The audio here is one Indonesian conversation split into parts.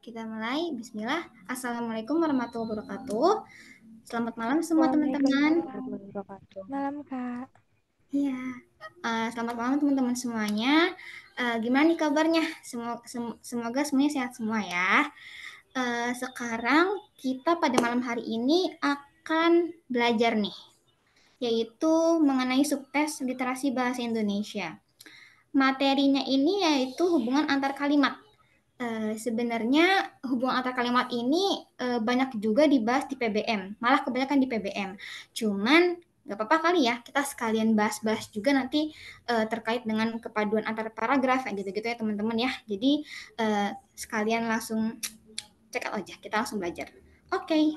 Kita mulai. Bismillah. Assalamualaikum warahmatullahi wabarakatuh. Selamat malam semua teman-teman. Malam, Kak. Iya. Selamat malam teman-teman semuanya. Gimana nih kabarnya? Semoga semuanya sehat semua ya. Sekarang kita pada malam hari ini akan belajar nih, yaitu mengenai subtes literasi bahasa Indonesia. Materinya ini yaitu hubungan antar kalimat. Sebenarnya hubungan antar kalimat ini banyak juga dibahas di PBM, malah kebanyakan di PBM. Cuman nggak apa-apa kali ya, kita sekalian bahas-bahas juga nanti terkait dengan kepaduan antar paragraf, kayak gitu-gitu ya teman-teman ya. Jadi sekalian langsung check out aja, kita langsung belajar. Oke.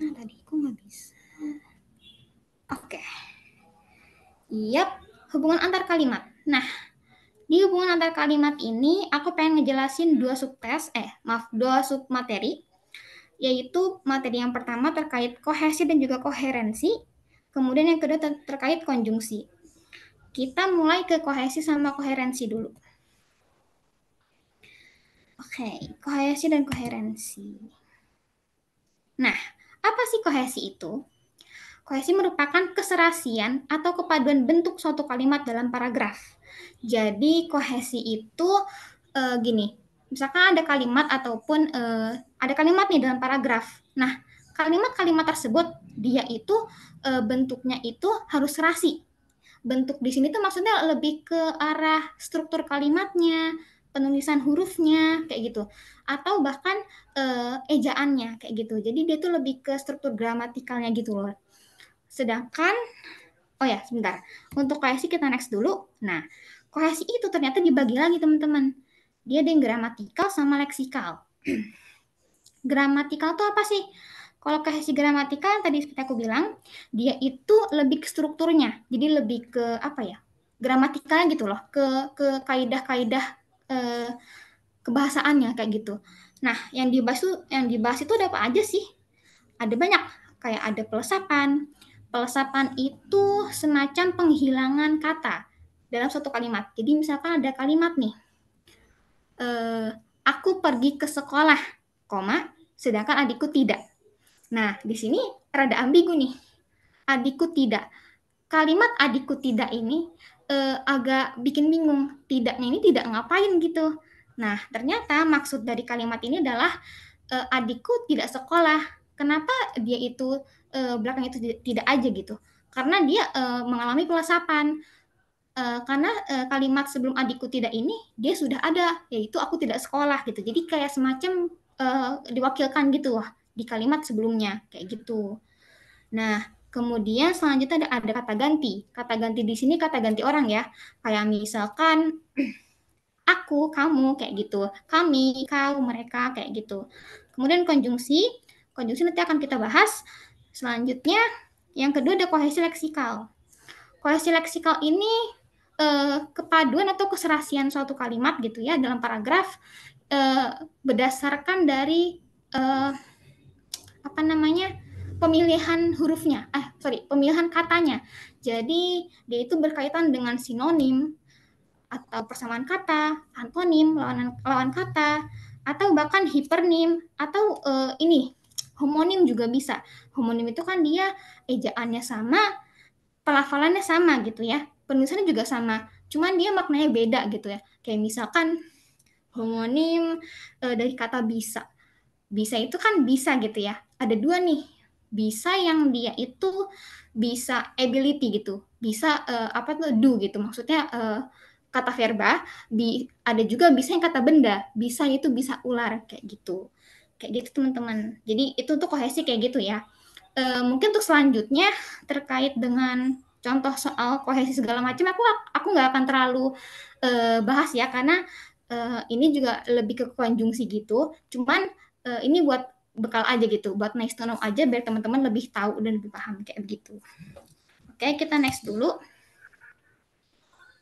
Nah tadi aku nggak bisa. Oke. Yap, hubungan antar kalimat. Nah, di hubungan antar kalimat ini, aku pengen ngejelasin dua submateri, yaitu materi yang pertama terkait kohesi dan juga koherensi, kemudian yang kedua terkait konjungsi. Kita mulai ke kohesi sama koherensi dulu. Oke, kohesi dan koherensi. Nah, apa sih kohesi itu? Kohesi merupakan keserasian atau kepaduan bentuk suatu kalimat dalam paragraf. Jadi kohesi itu gini, misalkan ada kalimat ataupun ada kalimat nih dalam paragraf. Nah, kalimat-kalimat tersebut dia itu bentuknya itu harus serasi. Bentuk di sini tuh maksudnya lebih ke arah struktur kalimatnya, penulisan hurufnya kayak gitu, atau bahkan ejaannya kayak gitu. Jadi dia tuh lebih ke struktur gramatikalnya gitu loh. Sedangkan, oh ya sebentar, untuk kohesi kita next dulu. Nah, kohesi itu ternyata dibagi lagi teman-teman. Dia ada yang gramatikal sama leksikal. Gramatikal itu apa sih? Kalau kohesi gramatikal tadi seperti aku bilang, dia itu lebih ke strukturnya. Jadi lebih ke apa ya? Gramatikalnya gitu loh, ke kaidah-kaidah kebahasaannya kayak gitu. Nah, yang dibahas itu ada apa aja sih? Ada banyak, kayak ada pelesapan. Pelesapan itu semacam penghilangan kata dalam suatu kalimat. Jadi misalkan ada kalimat nih, aku pergi ke sekolah, koma, sedangkan adikku tidak. Nah, di sini rada ambigu nih. Adikku tidak. Kalimat adikku tidak ini agak bikin bingung. Tidaknya ini tidak ngapain gitu. Nah, ternyata maksud dari kalimat ini adalah adikku tidak sekolah. Kenapa dia itu belakang itu tidak aja gitu? Karena dia mengalami pelesapan. Karena kalimat sebelum adikku tidak ini dia sudah ada, yaitu aku tidak sekolah gitu. Jadi kayak semacam diwakilkan gitu loh di kalimat sebelumnya kayak gitu. Nah, kemudian selanjutnya ada kata ganti. Kata ganti di sini kata ganti orang ya. Kayak misalkan aku, kamu, kayak gitu. Kami, kau, mereka, kayak gitu. Kemudian konjungsi. Konjungsi nanti akan kita bahas. Selanjutnya, yang kedua ada kohesi leksikal. Kohesi leksikal ini kepaduan atau keserasian suatu kalimat gitu ya dalam paragraf berdasarkan dari apa namanya pemilihan hurufnya, pemilihan katanya. Jadi dia itu berkaitan dengan sinonim atau persamaan kata, antonim, lawan kata, atau bahkan hipernim atau ini homonim juga bisa. Homonim itu kan dia ejaannya sama, pelafalannya sama gitu ya, penulisannya juga sama, cuman dia maknanya beda gitu ya. Kayak misalkan homonim dari kata bisa. Bisa itu kan bisa gitu ya. Ada dua nih. Bisa yang dia itu bisa ability gitu. Bisa apa tuh do gitu. Maksudnya kata verba, ada juga bisa yang kata benda. Bisa itu bisa ular kayak gitu. Kayak gitu teman-teman. Jadi itu tuh kohesi kayak gitu ya. Mungkin untuk selanjutnya terkait dengan contoh soal kohesi segala macam aku nggak akan terlalu bahas ya karena ini juga lebih ke konjungsi gitu. Cuman ini buat bekal aja gitu, buat nice to know aja biar teman-teman lebih tahu dan lebih paham kayak begitu. Oke, kita next dulu.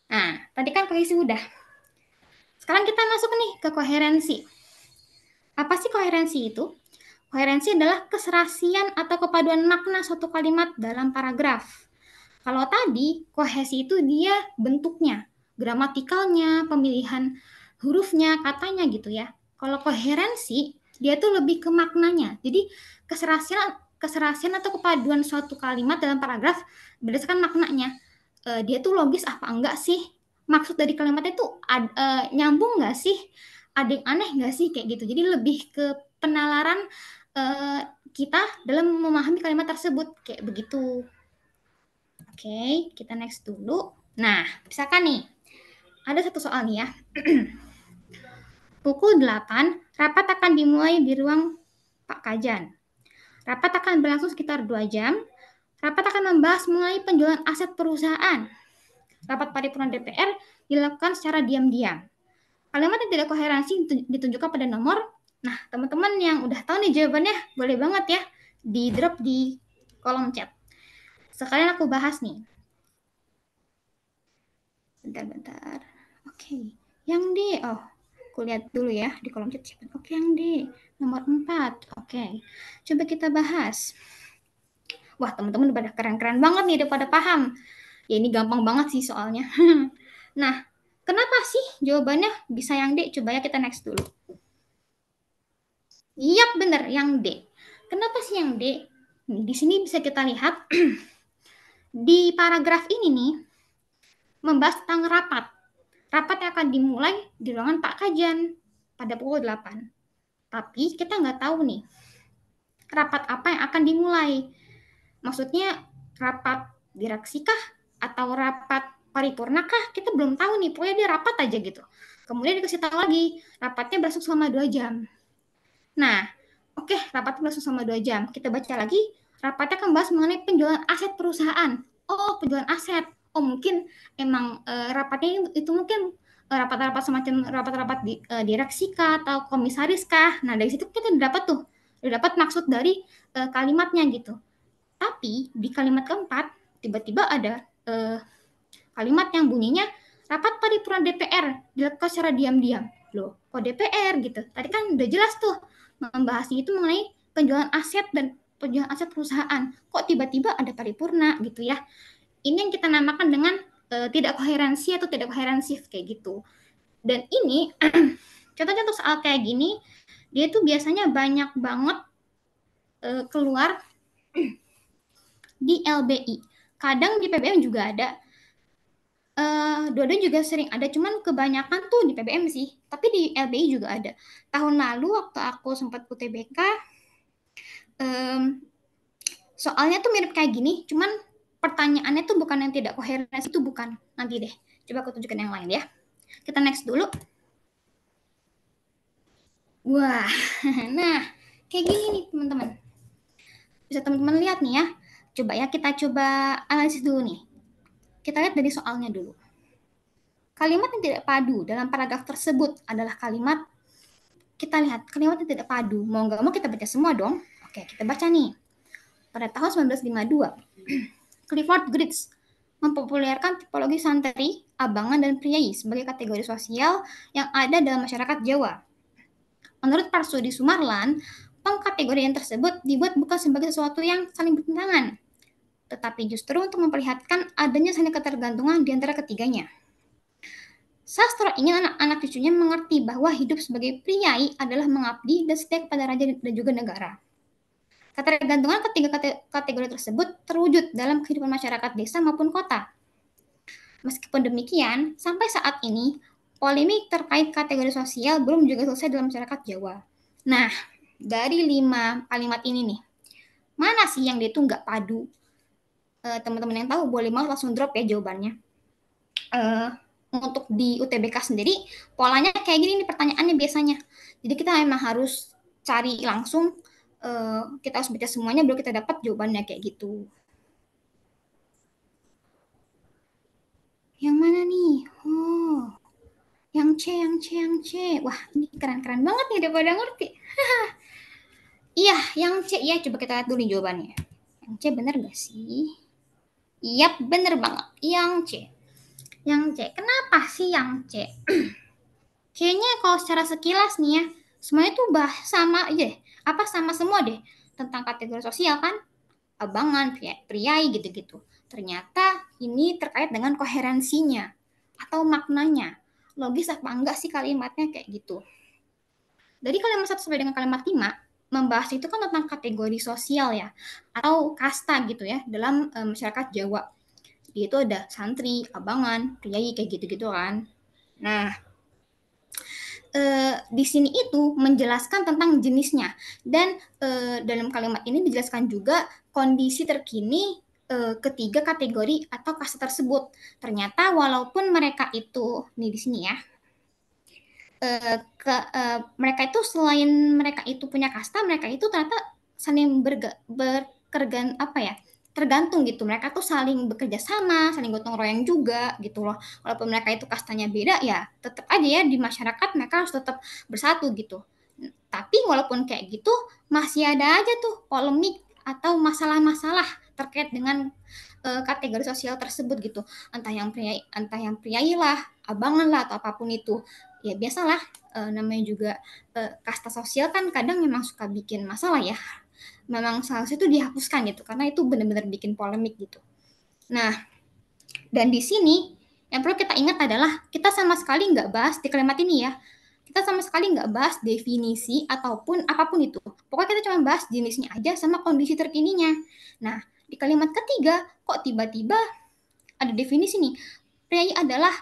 Nah, tadi kan kohesi udah. Sekarang kita masuk nih ke koherensi. Apa sih koherensi itu? Koherensi adalah keserasian atau kepaduan makna suatu kalimat dalam paragraf. Kalau tadi kohesi itu dia bentuknya, gramatikalnya, pemilihan hurufnya, katanya gitu ya. Kalau koherensi, dia tuh lebih ke maknanya. Jadi keserasian atau kepaduan suatu kalimat dalam paragraf berdasarkan maknanya. Dia tuh logis apa enggak sih? Maksud dari kalimatnya tuh nyambung nggak sih? Ada yang aneh nggak sih kayak gitu. Jadi lebih ke penalaran uh, kita dalam memahami kalimat tersebut kayak begitu. Oke, kita next dulu. Nah, misalkan nih, ada satu soal nih ya. Pukul 8, rapat akan dimulai di ruang Pak Kajan. Rapat akan berlangsung sekitar 2 jam. Rapat akan membahas mengenai penjualan aset perusahaan. Rapat paripurna DPR dilakukan secara diam-diam. Kalimat yang tidak koherensi ditunjukkan pada nomor. Nah, teman-teman yang udah tahu nih jawabannya, boleh banget ya di drop di kolom chat. Sekalian aku bahas nih. Bentar. Oke. Yang D. Oh, aku lihat dulu ya di kolom chat. Oke, yang D. Nomor 4. Oke. Coba kita bahas. Wah, teman-teman udah keren-keren banget nih, udah pada paham. Ya, ini gampang banget sih soalnya. Nah, kenapa sih jawabannya bisa yang D? Coba ya kita next dulu. Iya, bener, yang D. Kenapa sih yang D? Di sini bisa kita lihat di paragraf ini nih membahas tentang rapat. Rapat yang akan dimulai di ruangan Pak Kajan pada pukul 8. Tapi kita nggak tahu nih rapat apa yang akan dimulai. Maksudnya rapat direksi kah atau rapat paripurna kah? Kita belum tahu nih. Pokoknya dia rapat aja gitu. Kemudian dikasih tahu lagi rapatnya berlangsung selama 2 jam. Nah, oke, rapatnya berlangsung selama 2 jam. Kita baca lagi, rapatnya akan bahas mengenai penjualan aset perusahaan. Oh, penjualan aset. Oh, mungkin emang rapatnya itu mungkin rapat-rapat semacam rapat-rapat direksi kah atau komisaris kah. Nah, dari situ kita dapat tuh, dapat maksud dari kalimatnya gitu. Tapi di kalimat keempat tiba-tiba ada kalimat yang bunyinya rapat paripurna DPR dilakukan secara diam-diam. Loh, kok DPR gitu? Tadi kan udah jelas tuh membahasnya itu mengenai penjualan aset dan penjualan aset perusahaan. Kok tiba-tiba ada paripurna gitu ya? Ini yang kita namakan dengan tidak koherensi atau tidak koherensif kayak gitu. Dan ini contoh-contoh soal kayak gini, dia tuh biasanya banyak banget keluar di LBI. Kadang di PBM juga ada. Dua-duanya juga sering ada, cuman kebanyakan tuh di PBM sih. Tapi di LBI juga ada. Tahun lalu waktu aku sempat UTBK, soalnya tuh mirip kayak gini, cuman pertanyaannya tuh bukan yang tidak koheren, itu bukan. Nanti deh, coba aku tunjukkan yang lain ya. Kita next dulu. Wah, nah kayak gini nih teman-teman. Bisa teman-teman lihat nih ya. Coba ya kita coba analisis dulu nih. Kita lihat dari soalnya dulu. Kalimat yang tidak padu dalam paragraf tersebut adalah kalimat, kita lihat kalimat yang tidak padu. Mau nggak mau kita baca semua dong. Oke, kita baca nih. Pada tahun 1952, Clifford Geertz mempopulerkan tipologi santri, abangan, dan priai sebagai kategori sosial yang ada dalam masyarakat Jawa. Menurut Parsudi Sumarlan, pengkategorian tersebut dibuat bukan sebagai sesuatu yang saling bertentangan, tetapi justru untuk memperlihatkan adanya saling ketergantungan di antara ketiganya. Sastra ingin anak-anak cucunya mengerti bahwa hidup sebagai priai adalah mengabdi dan setia kepada raja dan juga negara. Ketergantungan ketiga kategori tersebut terwujud dalam kehidupan masyarakat desa maupun kota. Meskipun demikian, sampai saat ini, polemik terkait kategori sosial belum juga selesai dalam masyarakat Jawa. Nah, dari 5 kalimat ini nih, mana sih yang dia tuh nggak padu? Teman-teman yang tahu boleh banget langsung drop ya jawabannya. Untuk di UTBK sendiri, polanya kayak gini nih pertanyaannya biasanya. Jadi kita memang harus cari langsung, kita harus baca semuanya baru kita dapat jawabannya kayak gitu. Yang mana nih? Oh, yang C. Wah, ini keren-keren banget nih, udah pada ngerti. Iya, yang C ya. Coba kita lihat dulu jawabannya. Yang C bener gak sih? Iya, bener banget. Yang C. Yang C. Kenapa sih yang C? Kayaknya kalau secara sekilas nih ya, semuanya tuh sama aja. Apa sama semua deh. Tentang kategori sosial kan? Abangan, priai gitu-gitu. Ternyata ini terkait dengan koherensinya atau maknanya. logis apa enggak sih kalimatnya kayak gitu. Dari kalimat 1 sampai dengan kalimat 5 membahas itu kan tentang kategori sosial ya atau kasta gitu ya dalam masyarakat Jawa. Jadi itu ada santri, abangan, priai kayak gitu-gitu kan. Nah, di sini itu menjelaskan tentang jenisnya dan dalam kalimat ini dijelaskan juga kondisi terkini ketiga kategori atau kasta tersebut. Ternyata walaupun mereka itu nih di sini ya, mereka itu selain mereka itu punya kasta, mereka itu ternyata saling tergantung gitu. Mereka tuh saling bekerja sama, saling gotong royong juga gitu loh. Walaupun mereka itu kastanya beda ya, tetap aja ya di masyarakat mereka harus tetap bersatu gitu. Tapi walaupun kayak gitu, masih ada aja tuh polemik atau masalah-masalah terkait dengan kategori sosial tersebut gitu. Entah yang priai lah, abangan lah atau apapun itu. Ya biasalah, namanya juga kasta sosial kan kadang memang suka bikin masalah ya. Memang seharusnya itu dihapuskan gitu karena itu benar-benar bikin polemik gitu. Nah, dan di sini yang perlu kita ingat adalah kita sama sekali nggak bahas di kalimat ini ya. Kita sama sekali nggak bahas definisi ataupun apapun itu. Pokoknya kita cuma bahas jenisnya aja sama kondisi terkininya. Nah, di kalimat ketiga kok tiba-tiba ada definisi nih. Priai adalah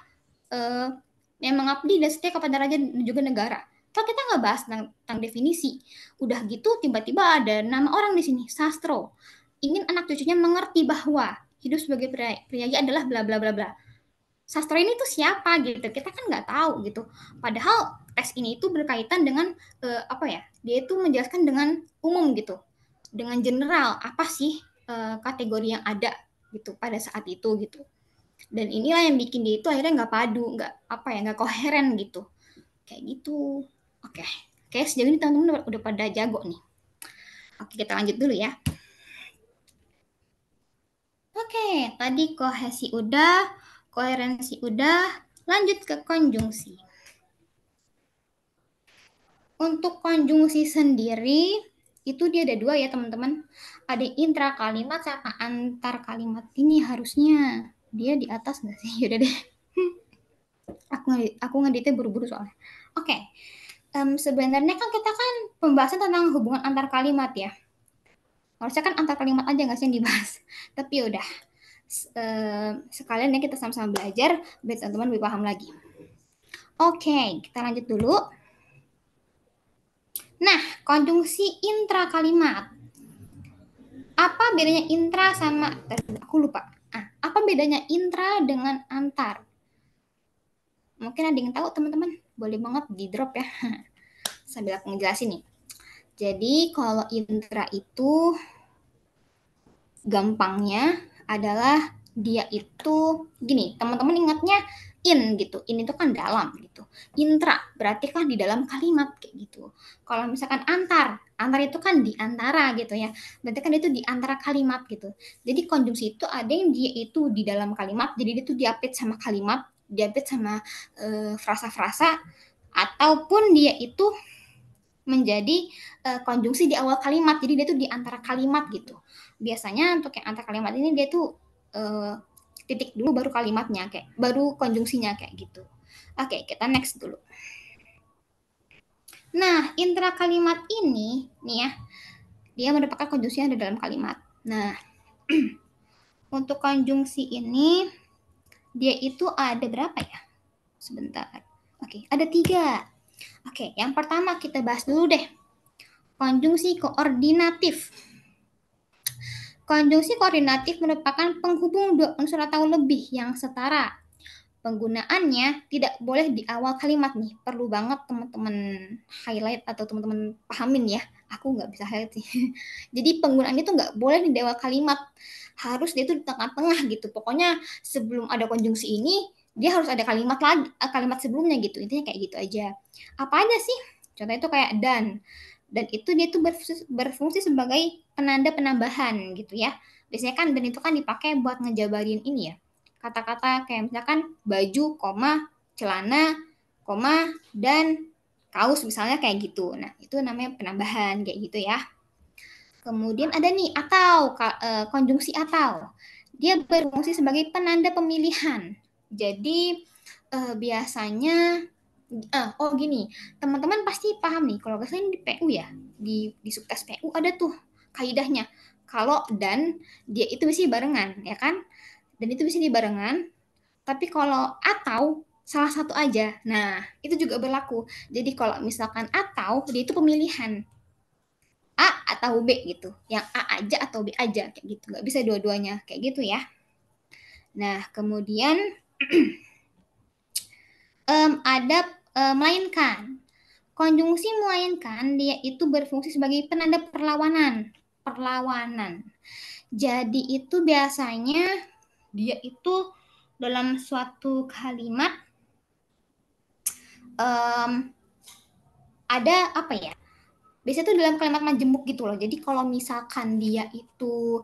yang mengabdi dan setia kepada raja dan juga negara. Kalau kita nggak bahas tentang definisi, udah gitu tiba-tiba ada nama orang di sini, Sastro. Ingin anak cucunya mengerti bahwa hidup sebagai priai adalah bla bla bla bla. Sastro ini tuh siapa gitu? Kita kan nggak tahu gitu. Padahal tes ini itu berkaitan dengan apa ya? Dia itu menjelaskan dengan umum gitu, dengan general apa sih kategori yang ada gitu pada saat itu gitu. Dan inilah yang bikin dia itu akhirnya nggak padu, nggak koheren gitu, kayak gitu. Oke, oke sejauh ini teman-teman udah pada jago nih. Oke, kita lanjut dulu ya. Oke, tadi kohesi udah, koherensi udah, lanjut ke konjungsi. Untuk konjungsi sendiri, itu dia ada dua ya teman-teman. Ada intra kalimat sama antar kalimat. Ini harusnya dia di atas nggak sih? Yaudah deh. Aku ngeditnya buru-buru soalnya. Oke, sebenarnya kan kita kan pembahasan tentang hubungan antar kalimat ya. Harusnya kan antar kalimat aja nggak sih yang dibahas. Tapi udah, sekalian ya kita sama-sama belajar, biar teman-teman lebih paham lagi. Oke, kita lanjut dulu. Nah, konjungsi intra kalimat. Apa bedanya intra sama, aku lupa. Apa bedanya intra dengan antar? Mungkin ada yang tahu teman-teman? Boleh banget di drop ya. Sambil aku ngejelasin nih. Jadi kalau intra itu gampangnya adalah dia itu gini, teman-teman ingatnya in gitu. In itu kan dalam gitu. Intra berarti kan di dalam kalimat kayak gitu. Kalau misalkan antar itu kan di antara gitu ya. Berarti kan itu di antara kalimat gitu. Jadi konjungsi itu ada yang dia itu di dalam kalimat, jadi dia itu diapit sama kalimat, diapit sama frasa-frasa, ataupun dia itu menjadi konjungsi di awal kalimat. Jadi dia tuh di antara kalimat gitu. Biasanya untuk yang antar kalimat ini dia tuh titik dulu baru kalimatnya kayak baru konjungsinya kayak gitu. Oke, kita next dulu. Nah, intra kalimat ini nih ya, dia merupakan konjungsi yang ada dalam kalimat. Nah, untuk konjungsi ini dia itu ada berapa ya? Sebentar. Oke, ada 3. Oke, yang pertama kita bahas dulu deh. Konjungsi koordinatif. Konjungsi koordinatif merupakan penghubung dua unsur atau lebih yang setara. Penggunaannya tidak boleh di awal kalimat nih. Perlu banget teman-teman highlight atau teman-teman pahamin ya. Aku nggak bisa highlight sih. Jadi penggunaannya itu nggak boleh di awal kalimat. Harus dia itu di tengah-tengah gitu. Pokoknya sebelum ada konjungsi ini, dia harus ada kalimat lagi, kalimat sebelumnya gitu. Intinya kayak gitu aja. Apa aja sih? Contohnya itu kayak dan. Dan itu dia tuh berfungsi sebagai penanda penambahan gitu ya. Biasanya kan dan itu kan dipakai buat ngejabarin ini ya. Kata-kata kayak misalkan baju, koma, celana, koma, dan kaos misalnya kayak gitu. Nah, itu namanya penambahan kayak gitu ya. Kemudian ada nih atau konjungsi atau. Dia berfungsi sebagai penanda pemilihan. Jadi Biasanya oh gini, teman-teman pasti paham nih kalau misalnya di PU ya, di subtes PU ada tuh kaidahnya. Kalau dan dia itu bisa barengan, ya kan? Dan itu bisa dibarengan, tapi kalau atau salah satu aja. Nah, itu juga berlaku. Jadi kalau misalkan atau dia itu pemilihan A atau B gitu. Yang A aja atau B aja kayak gitu. Nggak bisa dua-duanya kayak gitu ya. Nah, kemudian ada melainkan. Konjungsi melainkan dia itu berfungsi sebagai penanda perlawanan. Perlawanan. Jadi itu biasanya dia itu dalam suatu kalimat um, ada apa ya? Biasanya tuh dalam kalimat majemuk gitu loh. Jadi kalau misalkan dia itu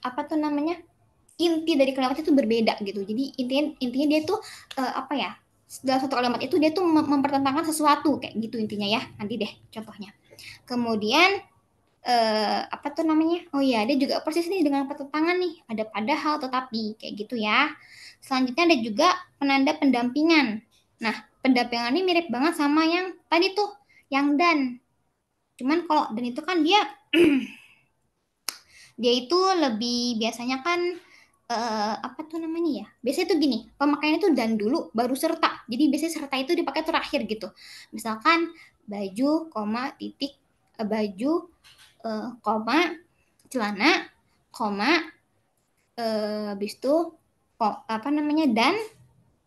apa tuh namanya? Inti dari kalimat itu berbeda gitu. Jadi intinya dia tuh apa ya? Dalam satu kalimat itu dia tuh mempertentangkan sesuatu kayak gitu intinya ya. Nanti deh contohnya. Kemudian apa tuh namanya? Oh iya, ada juga persis nih dengan pertentangan nih. Ada padahal tetapi kayak gitu ya. Selanjutnya ada juga penanda pendampingan. Nah, pendampingan ini mirip banget sama yang tadi tuh, yang dan. Cuman kalau dan itu kan dia dia itu lebih biasanya kan apa tuh namanya ya? Biasanya tuh gini, pemakaiannya tuh dan dulu baru serta. Jadi biasanya serta itu dipakai terakhir gitu. Misalkan baju, koma, titik, baju, koma, celana, koma, habis itu apa namanya dan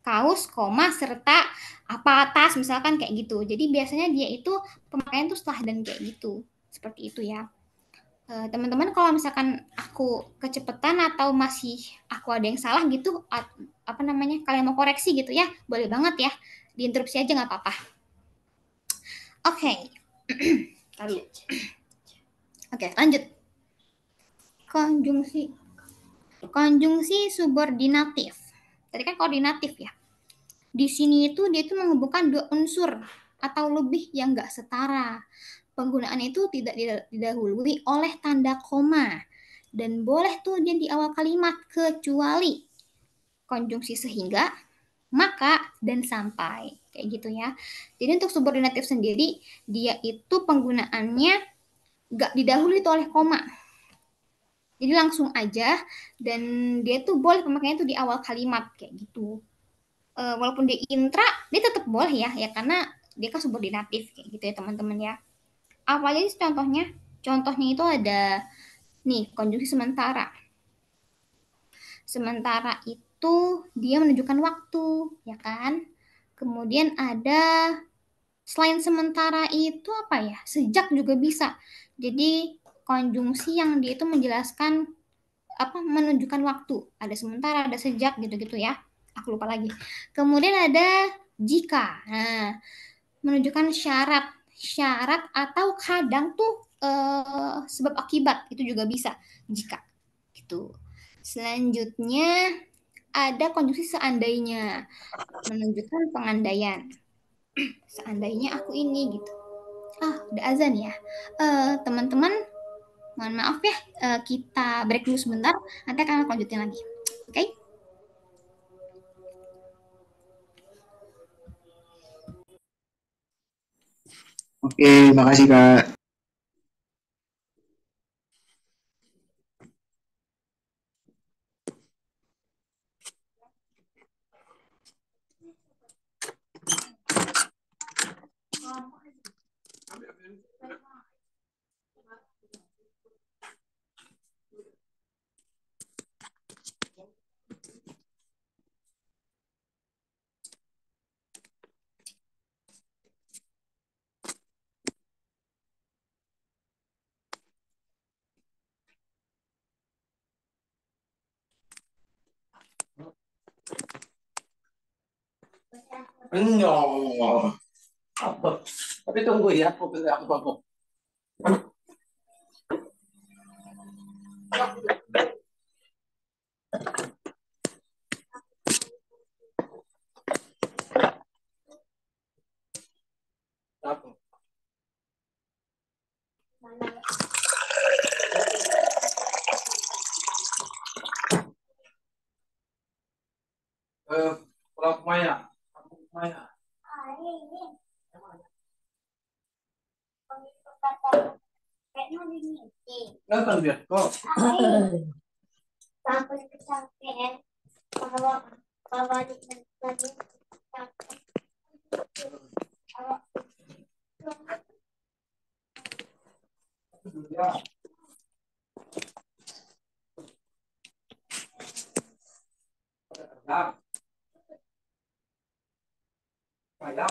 kaos, koma, serta apa tas misalkan kayak gitu. Jadi biasanya dia itu pemakaian tuh setelah dan kayak gitu. Seperti itu ya. Teman-teman kalau misalkan aku kecepatan atau masih aku ada yang salah gitu apa namanya kalian mau koreksi gitu ya boleh banget ya diinterupsi aja nggak apa-apa. Oke. Lalu oke lanjut konjungsi subordinatif tadi kan koordinatif ya di sini itu dia itu menghubungkan dua unsur atau lebih yang nggak setara. Penggunaan itu tidak didahului oleh tanda koma dan boleh tuh dia di awal kalimat kecuali konjungsi sehingga, maka, dan sampai kayak gitu ya. Jadi untuk subordinatif sendiri dia itu penggunaannya nggak didahului oleh koma. Jadi langsung aja dan dia tuh boleh pemakaiannya tuh di awal kalimat kayak gitu. Walaupun dia intra, dia tetap boleh ya karena dia kan subordinatif kayak gitu ya teman-teman ya. Apa aja sih contohnya? Contohnya itu ada nih konjungsi sementara. Sementara itu dia menunjukkan waktu, ya kan? Kemudian ada selain sementara itu apa ya? Sejak juga bisa. Jadi konjungsi yang dia itu menjelaskan apa menunjukkan waktu. Ada sementara, ada sejak gitu-gitu ya. Aku lupa lagi. Kemudian ada jika. Nah, menunjukkan syarat. Syarat atau kadang tuh sebab akibat itu juga bisa jika gitu. Selanjutnya ada konjungsi seandainya menunjukkan pengandaian. Seandainya aku ini gitu. Udah azan ya. Teman-teman, mohon maaf ya, kita break dulu sebentar. Nanti akan lanjutin lagi. Oke? Okay? Oke, makasih Kak. No. Tapi tunggu ya, aku. Aku. Pulau Kumaya. Kampung Kumaya. Nonton bioskop. Ya. Ya. Ya.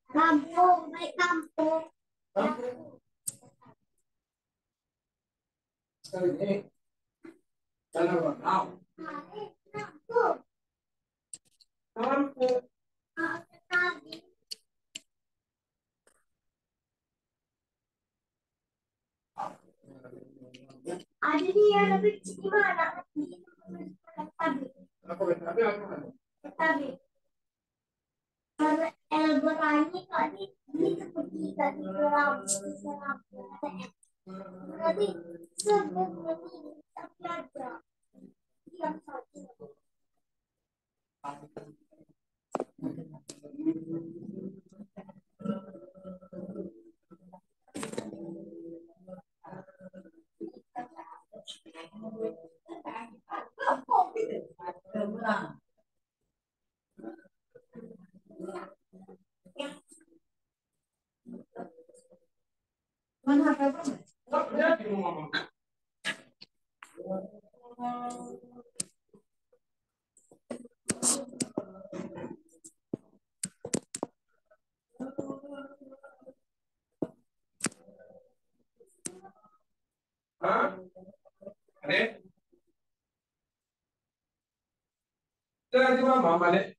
Kampung, baik kampung. Sekali ini, jalan renau. Kampung. Ada dia, tapi gimana? Tapi El berani tadi seperti tadi berarti sebelum ini tapi ada yang satu. Mana apa? Hah? Ada? Jangan cuma mama deh.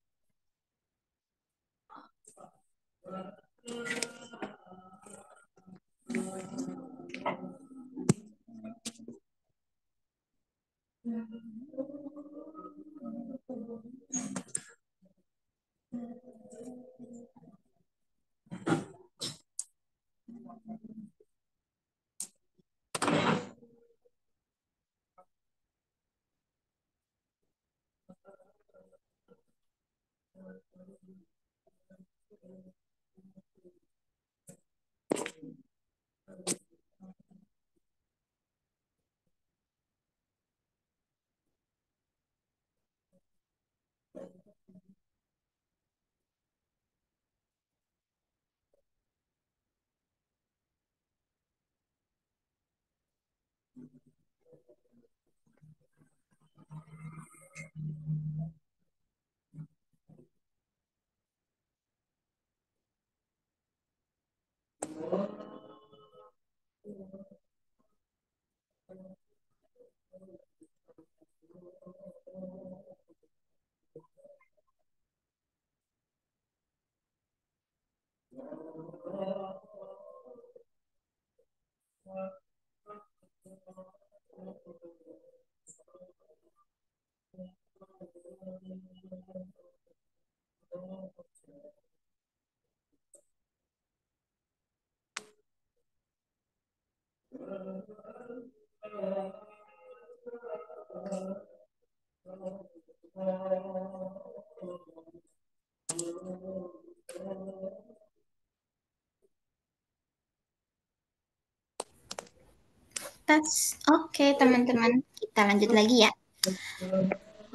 Oke, teman-teman, kita lanjut lagi ya.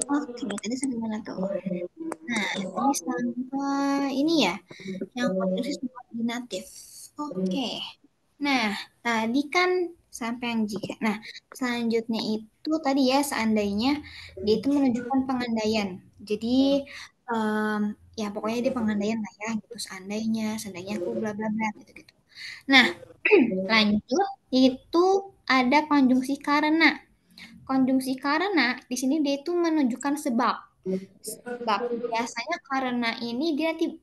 Oke, tadi sampai mana tuh? Nah, tadi sampai ini ya, yang konteksnya subordinatif. Oke. Nah, tadi kan sampai yang jika. Nah, selanjutnya itu tadi ya, seandainya dia itu menunjukkan pengandaian. Jadi, ya pokoknya dia pengandaian lah ya, gitu. Seandainya aku bla bla bla gitu gitu. Nah, Lanjut, itu ada konjungsi karena. Konjungsi karena di sini dia itu menunjukkan sebab. Sebab biasanya karena ini dia nanti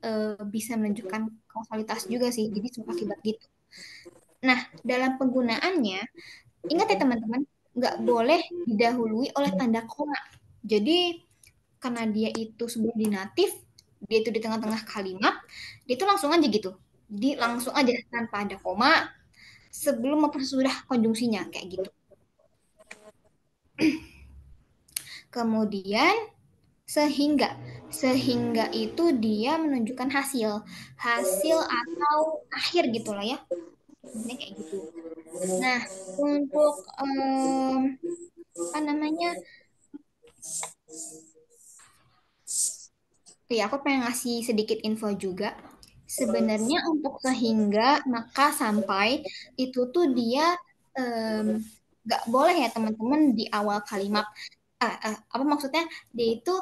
bisa menunjukkan kausalitas juga sih. Jadi sebab akibat gitu. Nah, dalam penggunaannya, ingat ya teman-teman, nggak boleh didahului oleh tanda koma. Jadi karena dia itu subordinatif, dia itu di tengah-tengah kalimat, dia itu langsung aja gitu. Jadi langsung aja tanpa ada koma sebelum mempersudah konjungsinya kayak gitu. Kemudian sehingga itu dia menunjukkan hasil atau akhir gitulah ya. Ini kayak gitu. Nah, untuk apa namanya? Ya, aku pengen ngasih sedikit info juga. Sebenarnya untuk sehingga, maka, sampai itu tuh dia nggak boleh ya teman-teman di awal kalimat. Apa maksudnya? Dia itu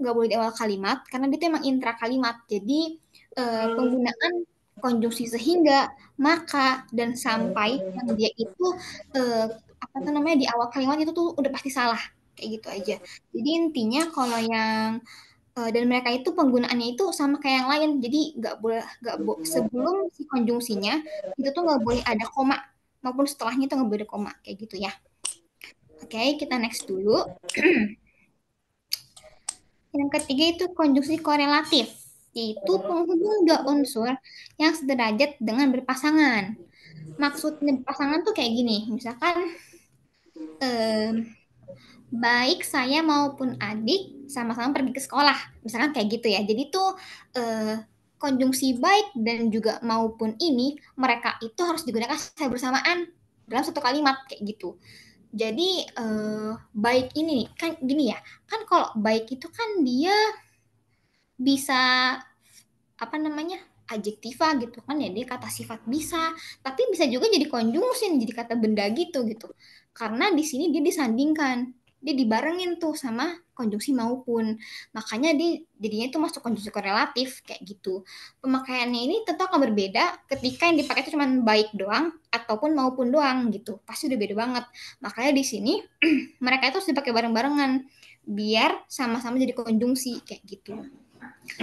nggak boleh di awal kalimat karena dia itu emang intra kalimat. Jadi penggunaan konjungsi sehingga, maka, dan sampai yang dia itu eh, apa tuh namanya di awal kalimat itu tuh udah pasti salah kayak gitu aja. Jadi intinya kalau yang dan mereka itu penggunaannya itu sama kayak yang lain. Jadi sebelum si konjungsinya itu tuh nggak boleh ada koma maupun setelahnya itu nggak boleh ada koma kayak gitu ya. Oke, kita next dulu. Yang ketiga itu konjungsi korelatif, yaitu penghubung dua unsur yang sederajat dengan berpasangan. Maksudnya berpasangan tuh kayak gini, misalkan baik saya maupun adik sama-sama pergi ke sekolah, misalkan kayak gitu ya. Jadi tuh konjungsi baik dan juga maupun ini mereka itu harus digunakan secara bersamaan dalam satu kalimat kayak gitu. Jadi baik ini kan gini ya, kan kalau baik itu kan dia bisa apa namanya adjektiva gitu kan ya, dia kata sifat bisa, tapi bisa juga jadi konjungsi jadi kata benda gitu karena di sini dia disandingkan, dia dibarengin tuh sama konjungsi maupun, makanya dia jadinya itu masuk konjungsi korelatif kayak gitu. Pemakaiannya ini tentu akan berbeda ketika yang dipakai itu cuma baik doang ataupun maupun doang gitu, pasti udah beda banget. Makanya di sini mereka itu harus dipakai bareng-barengan biar sama-sama jadi konjungsi kayak gitu.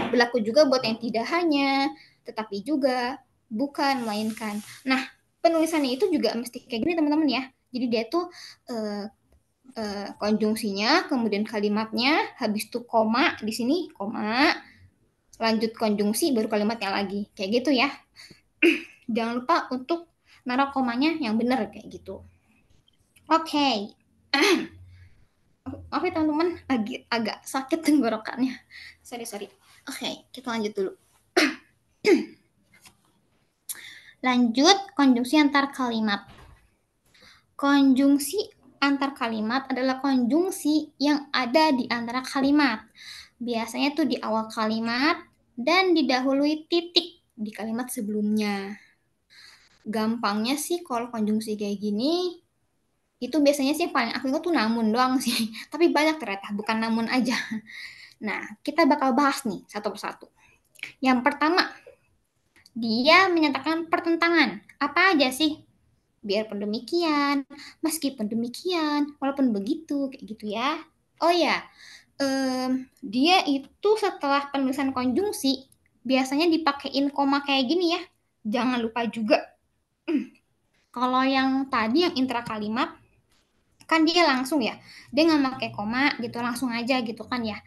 Berlaku juga buat yang tidak hanya, tetapi juga, bukan, melainkan. Nah, penulisannya itu juga mesti kayak gini teman-teman ya. Jadi dia tuh konjungsinya, kemudian kalimatnya, habis itu koma, di sini koma, lanjut konjungsi, baru kalimatnya lagi. Kayak gitu ya. Jangan lupa untuk naruh komanya yang benar kayak gitu. Oke. Maaf ya teman-teman, agak sakit tenggorokannya. Sorry. Oke, kita lanjut dulu. Lanjut, konjungsi antar kalimat. Konjungsi antar kalimat adalah konjungsi yang ada di antara kalimat. Biasanya tuh di awal kalimat dan didahului titik di kalimat sebelumnya. Gampangnya sih kalau konjungsi kayak gini, itu biasanya sih paling aku ingat tuh namun doang sih. Tapi banyak ternyata, bukan namun aja. Nah, kita bakal bahas nih satu persatu. Yang pertama, dia menyatakan pertentangan. Apa aja sih? Biarpun demikian, meskipun demikian, walaupun begitu, kayak gitu ya. Oh ya, dia itu setelah penulisan konjungsi, biasanya dipakein koma kayak gini ya. Jangan lupa juga. Kalau yang tadi, yang intra kalimat, kan dia langsung ya. Dia nggak pakai koma gitu, langsung aja gitu kan ya.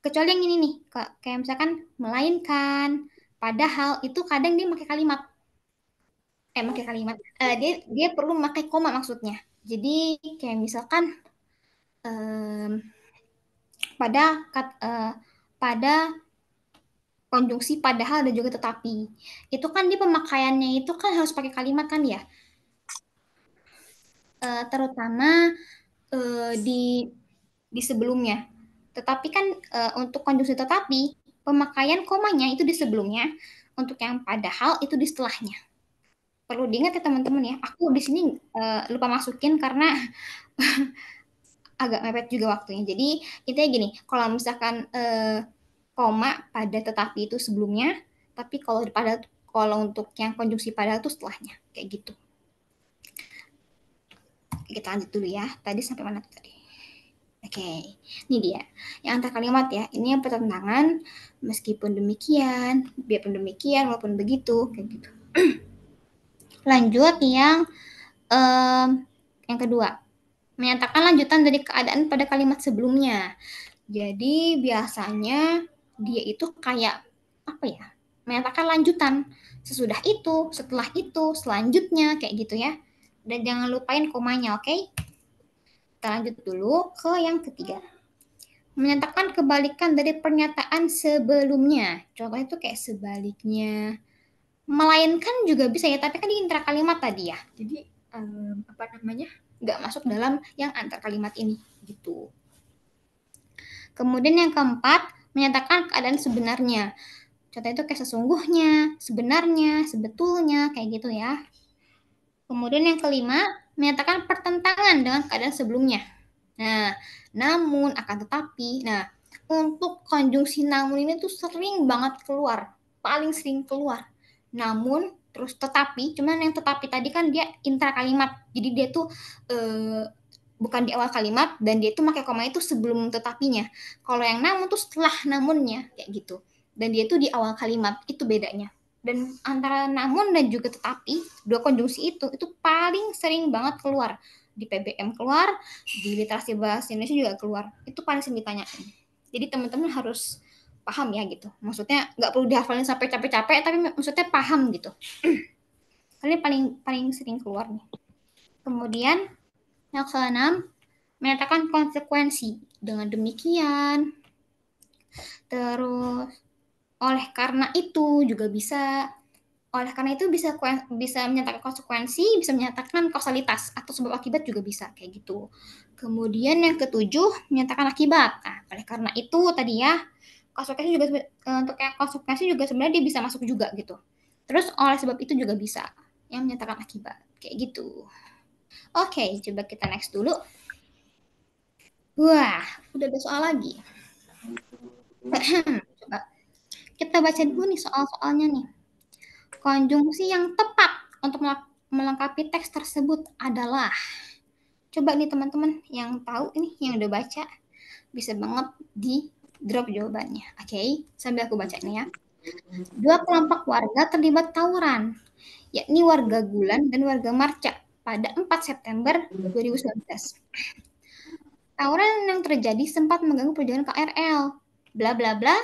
Kecuali yang ini nih, kayak misalkan melainkan, padahal itu kadang dia pakai kalimat. Dia perlu memakai koma maksudnya. Jadi kayak misalkan pada pada konjungsi padahal dan juga tetapi. Itu kan di pemakaiannya itu kan harus pakai kalimat kan ya. Terutama di sebelumnya. Tetapi kan untuk konjungsi tetapi pemakaian komanya itu di sebelumnya, untuk yang padahal itu di setelahnya. Perlu diingat ya teman-teman ya. Aku di sini lupa masukin karena agak mepet juga waktunya. Jadi intinya gini, kalau misalkan koma pada tetapi itu sebelumnya, tapi kalau pada Kalau untuk yang konjungsi pada itu setelahnya, kayak gitu. Kita lanjut dulu ya. Tadi sampai mana tadi? Oke, ini dia. Yang antar kalimat ya. Ini yang pertentangan. Meskipun demikian, biarpun demikian, walaupun begitu, kayak gitu. Lanjut yang kedua. Menyatakan lanjutan dari keadaan pada kalimat sebelumnya. Jadi biasanya dia itu kayak apa ya? Menyatakan lanjutan. Sesudah itu, setelah itu, selanjutnya kayak gitu ya. Dan jangan lupain komanya, oke? Kita lanjut dulu ke yang ketiga. Menyatakan kebalikan dari pernyataan sebelumnya. Contohnya itu kayak sebaliknya. Melainkan juga bisa ya, tapi kan di intra kalimat tadi ya. Jadi nggak masuk dalam yang antar kalimat ini gitu. Kemudian yang keempat, menyatakan keadaan sebenarnya. Contohnya itu kayak sesungguhnya, sebenarnya, sebetulnya, kayak gitu ya. Kemudian yang kelima, menyatakan pertentangan dengan keadaan sebelumnya. Nah, namun, akan tetapi. Nah, untuk konjungsi namun ini tuh sering banget keluar. Paling sering keluar. Namun, terus tetapi, cuman yang tetapi tadi kan dia intra kalimat. Jadi dia tuh bukan di awal kalimat dan dia itu pakai koma itu sebelum tetapinya. Kalau yang namun tuh setelah namunnya kayak gitu. Dan dia itu di awal kalimat, itu bedanya. Dan antara namun dan juga tetapi, dua konjungsi itu paling sering banget keluar. Di PBM keluar, di literasi bahasa Indonesia juga keluar. Itu paling sering ditanyakan. Jadi teman-teman harus paham ya gitu. Maksudnya nggak perlu dihafalin sampai capek-capek, tapi maksudnya paham gitu. Karena paling sering keluar nih. Kemudian yang keenam, menyatakan konsekuensi. Dengan demikian, terus oleh karena itu juga bisa. Oleh karena itu bisa menyatakan konsekuensi, bisa menyatakan kausalitas atau sebab akibat juga bisa kayak gitu. Kemudian yang ketujuh, menyatakan akibat. Nah, oleh karena itu tadi ya, konsekuensi juga untuk yang konsekuensi juga sebenarnya dia bisa masuk juga gitu. Terus oleh sebab itu juga bisa yang menyatakan akibat kayak gitu. Oke, coba kita next dulu. Wah, udah ada soal lagi. Coba kita baca dulu nih soal-soalnya nih. Konjungsi yang tepat untuk melengkapi teks tersebut adalah, coba nih teman-teman yang tahu ini, yang udah baca, bisa banget di drop jawabannya. Oke, sambil aku baca nih ya. Dua kelompok warga terlibat tawuran, yakni warga Gulan dan warga Marca pada 4 September 2019. Tawuran yang terjadi sempat mengganggu perjalanan KRL. Bla bla bla,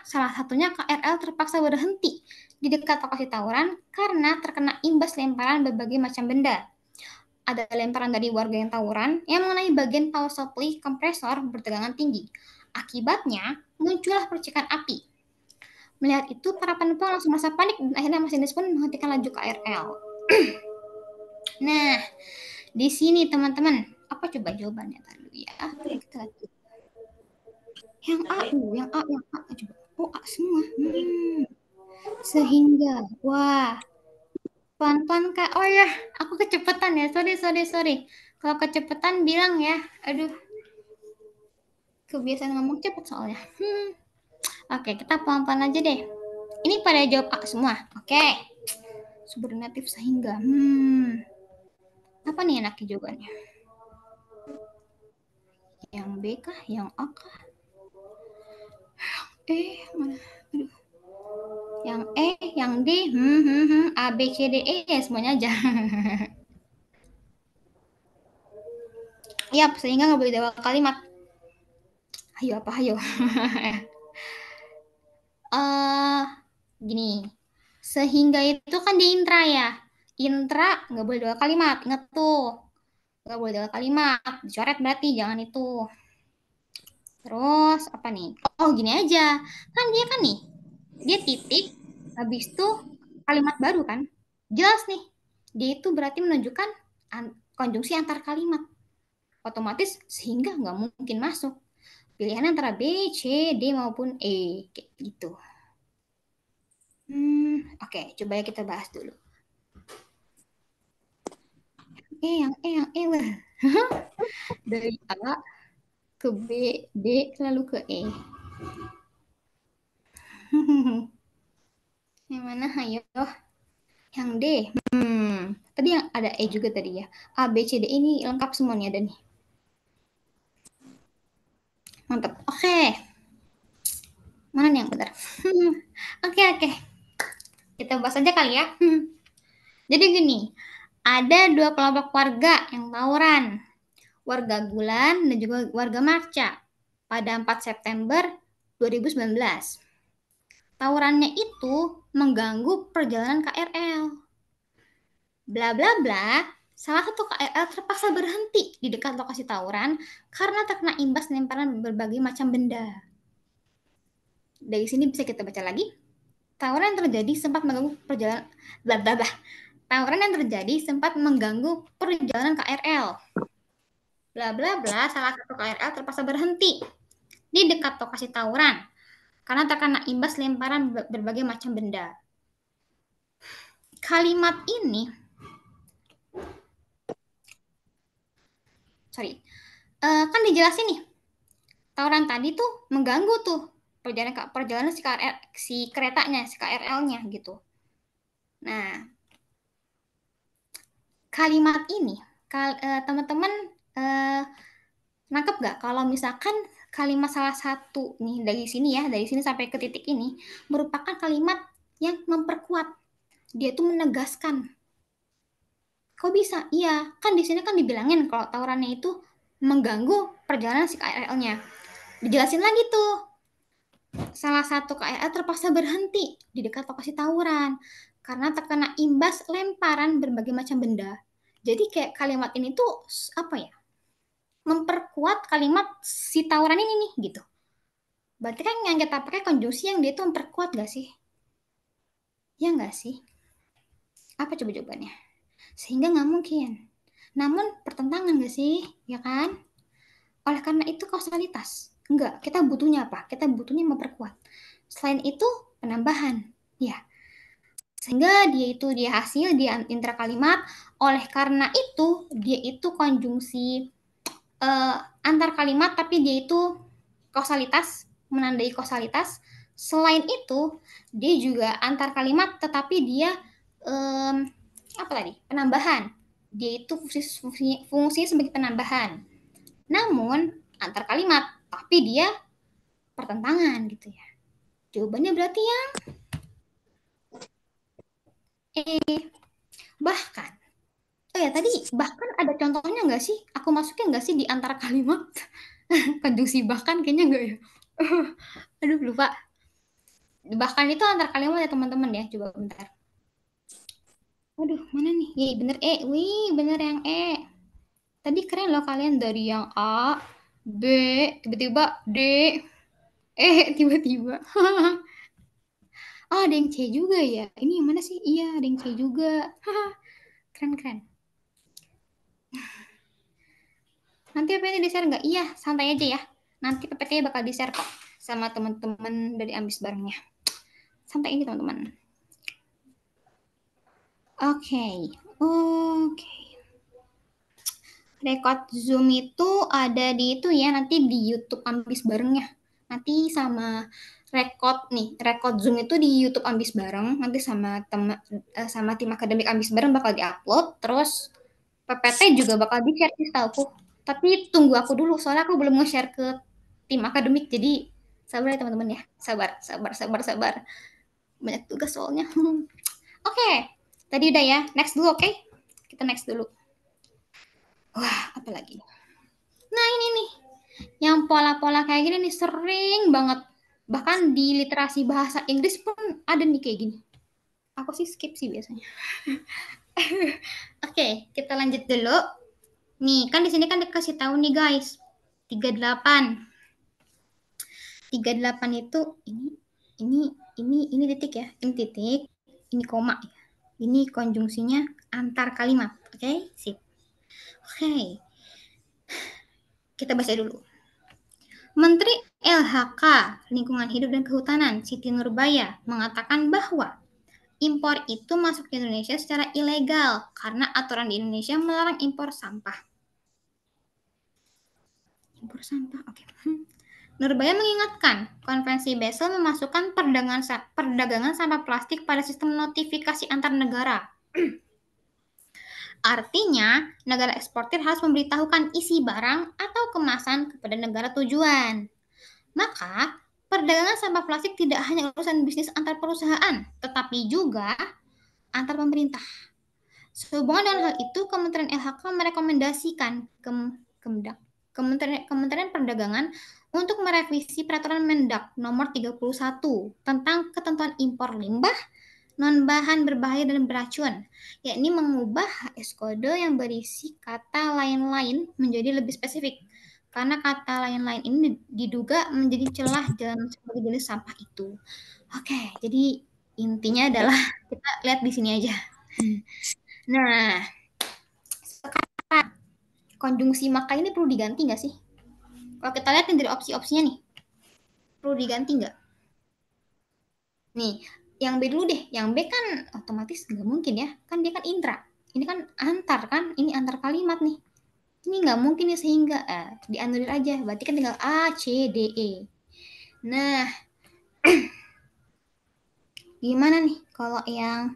salah satunya KRL terpaksa berhenti di dekat lokasi tawuran karena terkena imbas lemparan berbagai macam benda. Ada lemparan dari warga yang tawuran yang mengenai bagian power supply kompresor bertegangan tinggi. Akibatnya, muncullah percikan api. Melihat itu, para penumpang langsung merasa panik dan akhirnya masinis pun menghentikan laju KRL. Nah, di sini teman-teman, apa coba jawabannya tadi ya? Kita lihat. Yang A, coba. Oh, A semua. Sehingga, wah, pelan-pelan Kak. Oh ya, aku kecepatan ya. Sorry. Kalau kecepatan bilang ya. Aduh, kebiasaan ngomong cepet soalnya. Oke, kita pelan-pelan aja deh. Ini pada jawab A semua. Oke. Subordinatif sehingga. Apa nih enaknya jawabannya? Yang B kah? Yang A kah? Mana? Aduh. Yang E, yang D, A, B, C, D, E, ya semuanya aja. Yap, sehingga nggak boleh di awal kalimat. Ayo apa, ayo. Gini, sehingga itu kan di intra ya. Intra nggak boleh di awal kalimat, ingat tuh. Nggak boleh di awal kalimat, dicoret berarti, jangan itu. Terus apa nih? Oh gini aja, kan nih, dia titik, habis itu kalimat baru kan. Jelas nih, dia itu berarti menunjukkan konjungsi antar kalimat. Otomatis sehingga nggak mungkin masuk. Pilihan antara B, C, D maupun E, kayak gitu. Oke, coba ya kita bahas dulu. Yang E lah. Dari A ke B, D, lalu ke E. Yang mana? Ayo. Yang D. Tadi yang ada E juga tadi ya. A, B, C, D ini lengkap semuanya ada nih. Mantap. Oke. Mana nih yang benar? Oke. Kita bahas aja kali ya. Jadi gini, ada dua kelompok warga yang tawuran. Warga Gulan dan juga warga Marca pada 4 September 2019. Tawurannya itu mengganggu perjalanan KRL. Bla bla bla, salah satu KRL terpaksa berhenti di dekat lokasi tawuran karena terkena imbas lemparan berbagai macam benda. Dari sini bisa kita baca lagi. Tawuran yang terjadi sempat mengganggu perjalanan bla bla bla. Tawuran yang terjadi sempat mengganggu perjalanan KRL. Bla bla bla, salah satu KRL terpaksa berhenti di dekat lokasi tawuran karena terkena imbas lemparan berbagai macam benda. Kalimat ini kan dijelasin nih, tawuran tadi tuh mengganggu tuh perjalanan si keretanya, si KRL-nya gitu. Nah, kalimat ini teman-teman nangkep gak kalau misalkan kalimat salah satu nih dari sini sampai ke titik ini merupakan kalimat yang memperkuat, dia tuh menegaskan. Kok bisa? Iya, kan di sini kan dibilangin kalau tawurannya itu mengganggu perjalanan si KRL-nya. Dijelasin lagi tuh, salah satu KRL terpaksa berhenti di dekat lokasi tawuran karena terkena imbas lemparan berbagai macam benda. Jadi kayak kalimat ini tuh apa ya? Memperkuat kalimat si tawuran ini nih gitu. Berarti kan yang kita pakai konjungsi yang dia tuh memperkuat gak sih? Ya nggak sih? Apa coba jawabannya? Sehingga nggak mungkin. Namun pertentangan gak sih? Ya kan? Oleh karena itu kausalitas. Enggak, kita butuhnya apa? Kita butuhnya memperkuat. Selain itu penambahan. Ya. Sehingga dia hasil di intra kalimat. Oleh karena itu dia itu konjungsi antar kalimat tapi dia itu kausalitas, menandai kausalitas. Selain itu dia juga antar kalimat tetapi dia apa tadi? Penambahan. Dia itu fungsinya sebagai penambahan. Namun antar kalimat, tapi dia pertentangan gitu ya. Jawabannya berarti yang bahkan. Oh ya tadi bahkan ada contohnya nggak sih? Aku masukin nggak sih di antara kalimat? Konjungsi bahkan kayaknya nggak ya. Aduh lupa. Bahkan itu antar kalimat ya teman-teman ya. Coba bentar. Aduh mana nih? Ya bener E. Wih bener yang E. Tadi keren loh kalian dari yang A, B, tiba-tiba D, E tiba-tiba. Oh, ada yang C juga ya. Ini yang mana sih? Iya, ada yang C juga. Keren. Nanti PPT di-share nggak? Iya, santai aja ya. Nanti PPT bakal di-share kok sama teman-teman dari Ambis barengnya. Santai aja teman-teman. Oke. Record Zoom itu ada di itu ya, nanti di YouTube Ambis barengnya. Nanti sama record Zoom itu di YouTube Ambis bareng, nanti sama tim akademik Ambis bareng bakal diupload, terus PPT juga bakal di-share sih setahu. Tapi tunggu aku dulu, soalnya aku belum nge-share ke tim akademik, jadi sabar ya teman-teman ya. Sabar. Banyak tugas soalnya. Oke, tadi udah ya. Next dulu, oke? Kita next dulu. Wah, apa lagi? Nah, ini nih. Yang pola-pola kayak gini nih sering banget. Bahkan di literasi bahasa Inggris pun ada nih kayak gini. Aku sih skip sih biasanya. Oke, kita lanjut dulu. Nih, kan di sini kan dikasih tahu nih guys. 38. 38 itu ini titik ya. Ini titik, ini koma ya. Ini konjungsinya antar kalimat. Oke, sip. Oke. Kita baca dulu. Menteri LHK Lingkungan Hidup dan Kehutanan Siti Nurbaya mengatakan bahwa impor itu masuk ke Indonesia secara ilegal karena aturan di Indonesia melarang impor sampah. Impor sampah, oke. Nurbaya mengingatkan, Konvensi Basel memasukkan perdagangan sampah plastik pada sistem notifikasi antar negara. Artinya, negara eksportir harus memberitahukan isi barang atau kemasan kepada negara tujuan. Maka, perdagangan sampah plastik tidak hanya urusan bisnis antar perusahaan, tetapi juga antar pemerintah. Sehubungan dengan hal itu, Kementerian LHK merekomendasikan Kementerian Perdagangan untuk merevisi Peraturan Mendak Nomor 31 tentang ketentuan impor limbah non-bahan berbahaya dan beracun, yakni mengubah HS kode yang berisi kata lain-lain menjadi lebih spesifik. Karena kata lain-lain ini diduga menjadi celah dalam sebagai jenis sampah itu. Oke, jadi intinya adalah kita lihat di sini aja. Nah, sekarang konjungsi maka ini perlu diganti nggak sih? Kalau kita lihat dari opsi-opsinya nih, perlu diganti nggak? Nih, yang B dulu deh. Yang B kan otomatis nggak mungkin ya. Kan dia kan intra. Ini kan antar kan. Ini antar kalimat nih. Ini nggak mungkin ya sehingga dianulir aja. Berarti kan tinggal A, C, D, E. Nah, gimana nih kalau yang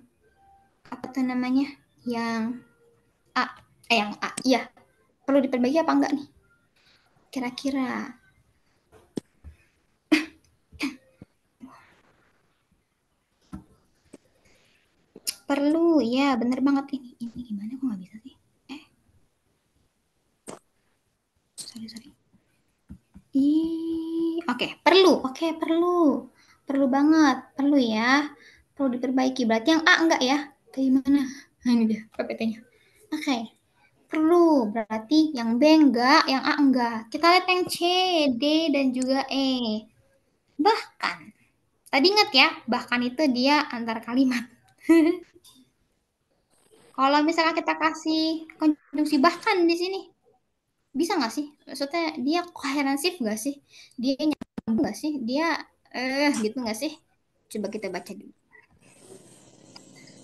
apa tuh namanya? Yang A. Yang A. Iya. Perlu diperbaiki apa enggak nih? Kira-kira. Perlu, ya bener banget ini. Ini gimana kok nggak bisa sih? Sorry. Oke, perlu. Oke, perlu. Perlu banget. Perlu ya. Perlu diperbaiki. Berarti yang A enggak ya? Kayak mana? Nah, ini dia PPT-nya. Oke. Perlu. Berarti yang B enggak, yang A enggak. Kita lihat yang C, D, dan juga E. Bahkan. Tadi ingat ya, bahkan itu dia antar kalimat. Kalau misalnya kita kasih konjungsi bahkan di sini, bisa nggak sih? Maksudnya dia koherensif nggak sih? Dia nyambung nggak sih? Dia gitu nggak sih? Coba kita baca dulu.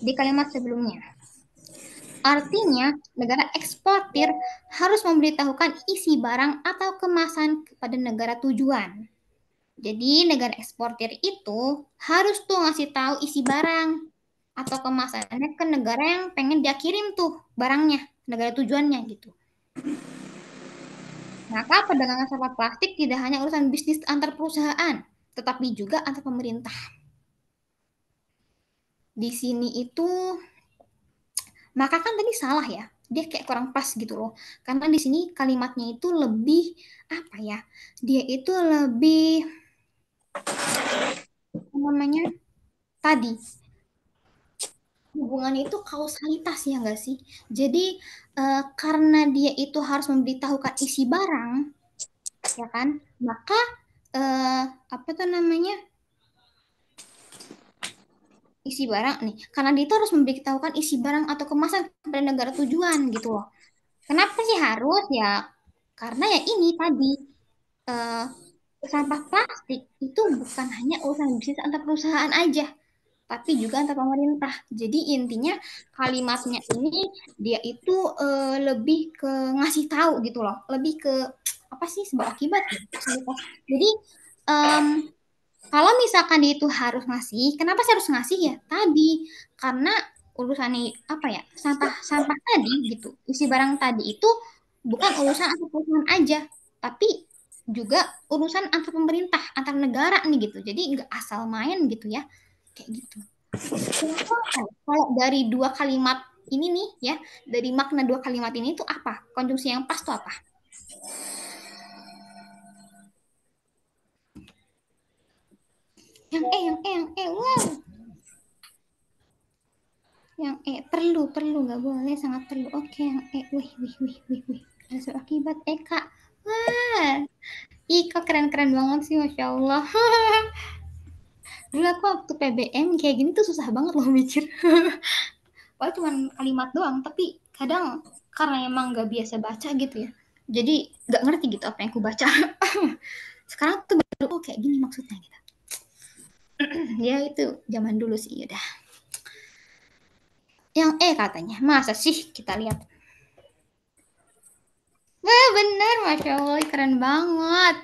Di kalimat sebelumnya. Artinya, negara eksportir harus memberitahukan isi barang atau kemasan kepada negara tujuan. Jadi, negara eksportir itu harus tuh ngasih tahu isi barang atau kemasannya ke negara yang pengen dia kirim tuh barangnya, negara tujuannya gitu. Maka perdagangan sampah plastik tidak hanya urusan bisnis antar perusahaan, tetapi juga antar pemerintah. Di sini itu, maka kan tadi salah ya, dia kayak kurang pas gitu loh. Karena di sini kalimatnya itu lebih, apa ya, dia itu lebih, namanya, tadi, hubungannya itu kausalitas ya nggak sih? Jadi, karena dia itu harus memberitahukan isi barang, ya kan, maka, apa tuh namanya, isi barang nih, karena dia itu harus memberitahukan isi barang atau kemasan kepada negara tujuan gitu loh. Kenapa sih harus ya? Karena ya ini tadi eh, sampah plastik itu bukan hanya urusan bisnis antar perusahaan aja, tapi juga antar pemerintah. Jadi intinya kalimatnya ini dia itu lebih ke ngasih tahu gitu loh, lebih ke apa sih sebab akibat ya? Jadi em, kalau misalkan dia itu harus ngasih, kenapa sih harus ngasih ya? Tadi karena urusannya apa ya? Sampah tadi gitu. Isi barang tadi itu bukan urusan antar perusahaan aja, tapi juga urusan antar pemerintah, antar negara nih gitu. Jadi nggak asal main gitu ya. Kayak gitu. Kalau dari dua kalimat ini nih ya, dari makna dua kalimat ini itu apa? Konjungsi yang pas tuh apa? Yang E, wow. Yang E perlu nggak boleh sangat perlu. Oke, yang E, wih. Ada sebab akibat Eka. Wah, Ika keren-keren banget sih, masya Allah. Dulu aku waktu PBM kayak gini tuh susah banget loh mikir. Padahal cuma kalimat doang, tapi kadang karena emang nggak biasa baca gitu ya. Jadi nggak ngerti gitu apa yang aku baca. Sekarang tuh baru oh kayak gini maksudnya gitu. Ya itu zaman dulu sih udah. Yang E katanya, masa sih kita lihat. Wah bener, masya Allah keren banget.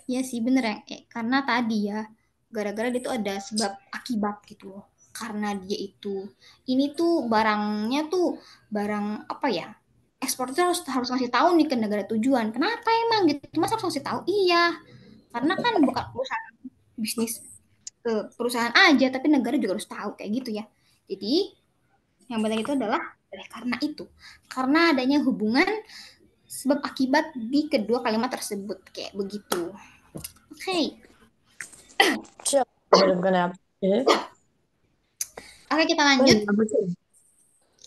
Iya sih bener ya, karena tadi ya, gara-gara dia tuh ada sebab akibat gitu loh. Karena dia itu, ini tuh barangnya tuh barang apa ya? Ekspornya harus harus ngasih tahu nih ke negara tujuan. Kenapa emang gitu? Mas harus ngasih tahu? Iya, karena kan bukan perusahaan bisnis ke perusahaan aja, tapi negara juga harus tahu kayak gitu ya. Jadi yang benar itu adalah karena itu, karena adanya hubungan sebab akibat di kedua kalimat tersebut kayak begitu. Oke, Siap. Bener kenapa? oke kita lanjut.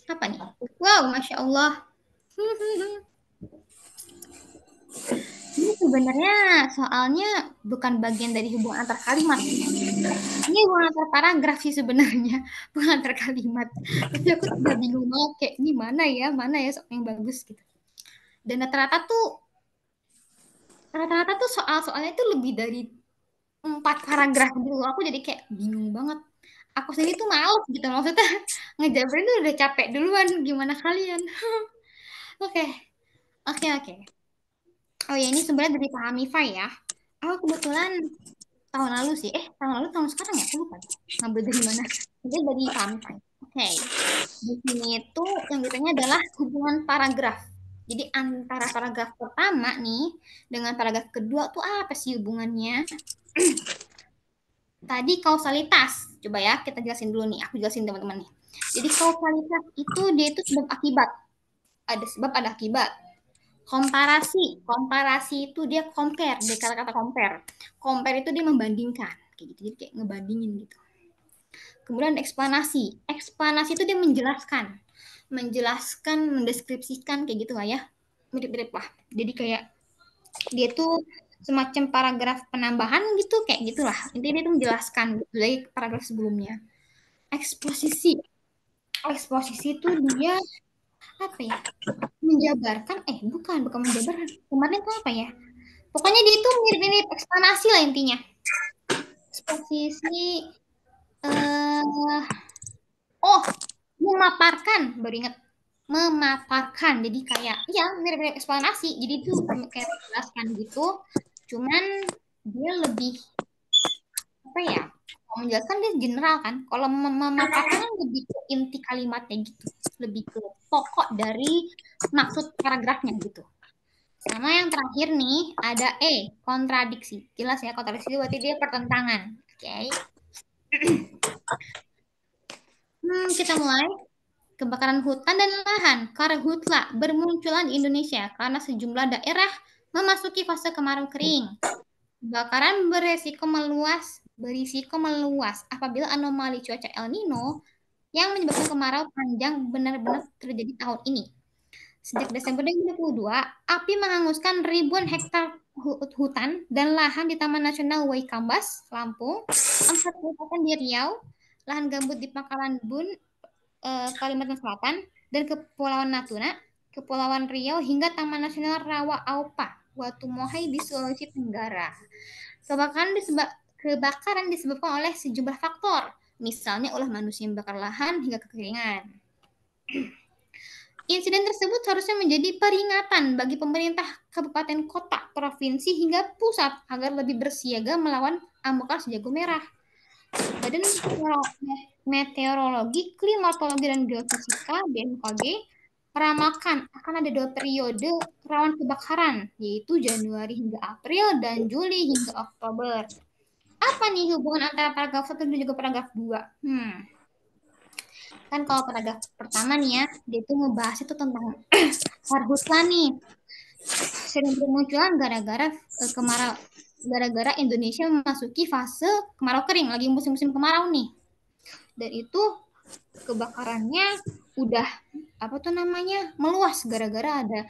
Apa nih? Wow, masya Allah. Ini sebenarnya soalnya bukan bagian dari hubungan antar kalimat. Ini hubungan antar paragraf sih sebenarnya, bukan antar kalimat. Tapi aku udah bingung banget kayak ini mana ya soal yang bagus gitu. Dan rata-rata tuh soal-soalnya itu lebih dari 4 paragraf dulu. Aku jadi kayak bingung banget. Aku sendiri tuh males gitu maksudnya ngejabarin tuh udah capek duluan. Gimana kalian? Oke, oke. Oh ya ini sebenarnya dari Pak Hamifah ya. Aku kebetulan tahun lalu sih. Tahun lalu tahun sekarang ya aku lupa. Ngambil dari mana? Mungkin dari Pak Hamifah. Oke. Di sini itu yang ditanya adalah hubungan paragraf. Jadi antara paragraf pertama nih dengan paragraf kedua tuh apa sih hubungannya? Tadi kausalitas. Coba ya kita jelasin dulu nih. Aku jelasin teman-teman nih. Jadi kausalitas itu dia itu sebab akibat. Ada sebab ada akibat. Komparasi itu dia compare, dia kata-kata compare itu dia membandingkan kayak gitu, jadi kayak ngebandingin gitu. Kemudian eksplanasi itu dia menjelaskan, mendeskripsikan kayak gitu lah ya, mirip-mirip lah. Jadi kayak dia tuh semacam paragraf penambahan gitu, kayak gitulah. Intinya dia tuh menjelaskan gitu, dari paragraf sebelumnya. Eksposisi itu dia apa ya, menjabarkan, bukan menjabarkan, kemarin tuh apa ya, pokoknya dia itu mirip-mirip eksplanasi lah intinya. Eksposisi, memaparkan, baru ingat, memaparkan. Jadi kayak, ya mirip-mirip eksplanasi. Jadi itu kayak menjelaskan gitu. Cuman dia lebih apa ya? Kalau menjelaskan dia general kan. Kalau memaparkan kan lebih ke inti kalimatnya gitu. Lebih ke pokok dari maksud paragrafnya gitu. Sama yang terakhir nih ada kontradiksi. Jelas ya, kontradiksi berarti dia pertentangan. Oke. Kita mulai. Kebakaran hutan dan lahan, karhutla, bermunculan di Indonesia karena sejumlah daerah memasuki fase kemarau kering. Kebakaran berisiko meluas apabila anomali cuaca El Nino yang menyebabkan kemarau panjang benar-benar terjadi tahun ini. Sejak Desember 2022, api menghanguskan ribuan hektar hutan dan lahan di Taman Nasional Waikambas, Lampung, 4 kabupaten di Riau, lahan gambut di Pangkalan Bun, Kalimantan Selatan, dan Kepulauan Natuna, Kepulauan Riau, hingga Taman Nasional Rawa Aupa, Watumohai di Sulawesi Tenggara. Kebakaran disebabkan oleh sejumlah faktor, misalnya ulah manusia yang membakar lahan hingga kekeringan. Insiden tersebut seharusnya menjadi peringatan bagi pemerintah kabupaten kota, provinsi, hingga pusat agar lebih bersiaga melawan amukan sejago merah. Badan Meteorologi, Klimatologi, dan Geofisika (BMKG) meramalkan akan ada 2 periode rawan kebakaran, yaitu Januari hingga April dan Juli hingga Oktober. Apa nih hubungan antara paragraf 1 dan juga paragraf 2? Kan kalau paragraf pertama nih ya, dia itu ngebahas itu tentang karhutla nih. Sering bermunculan gara-gara Indonesia memasuki fase kemarau kering, lagi musim-musim kemarau nih. Dan itu kebakarannya udah meluas gara-gara ada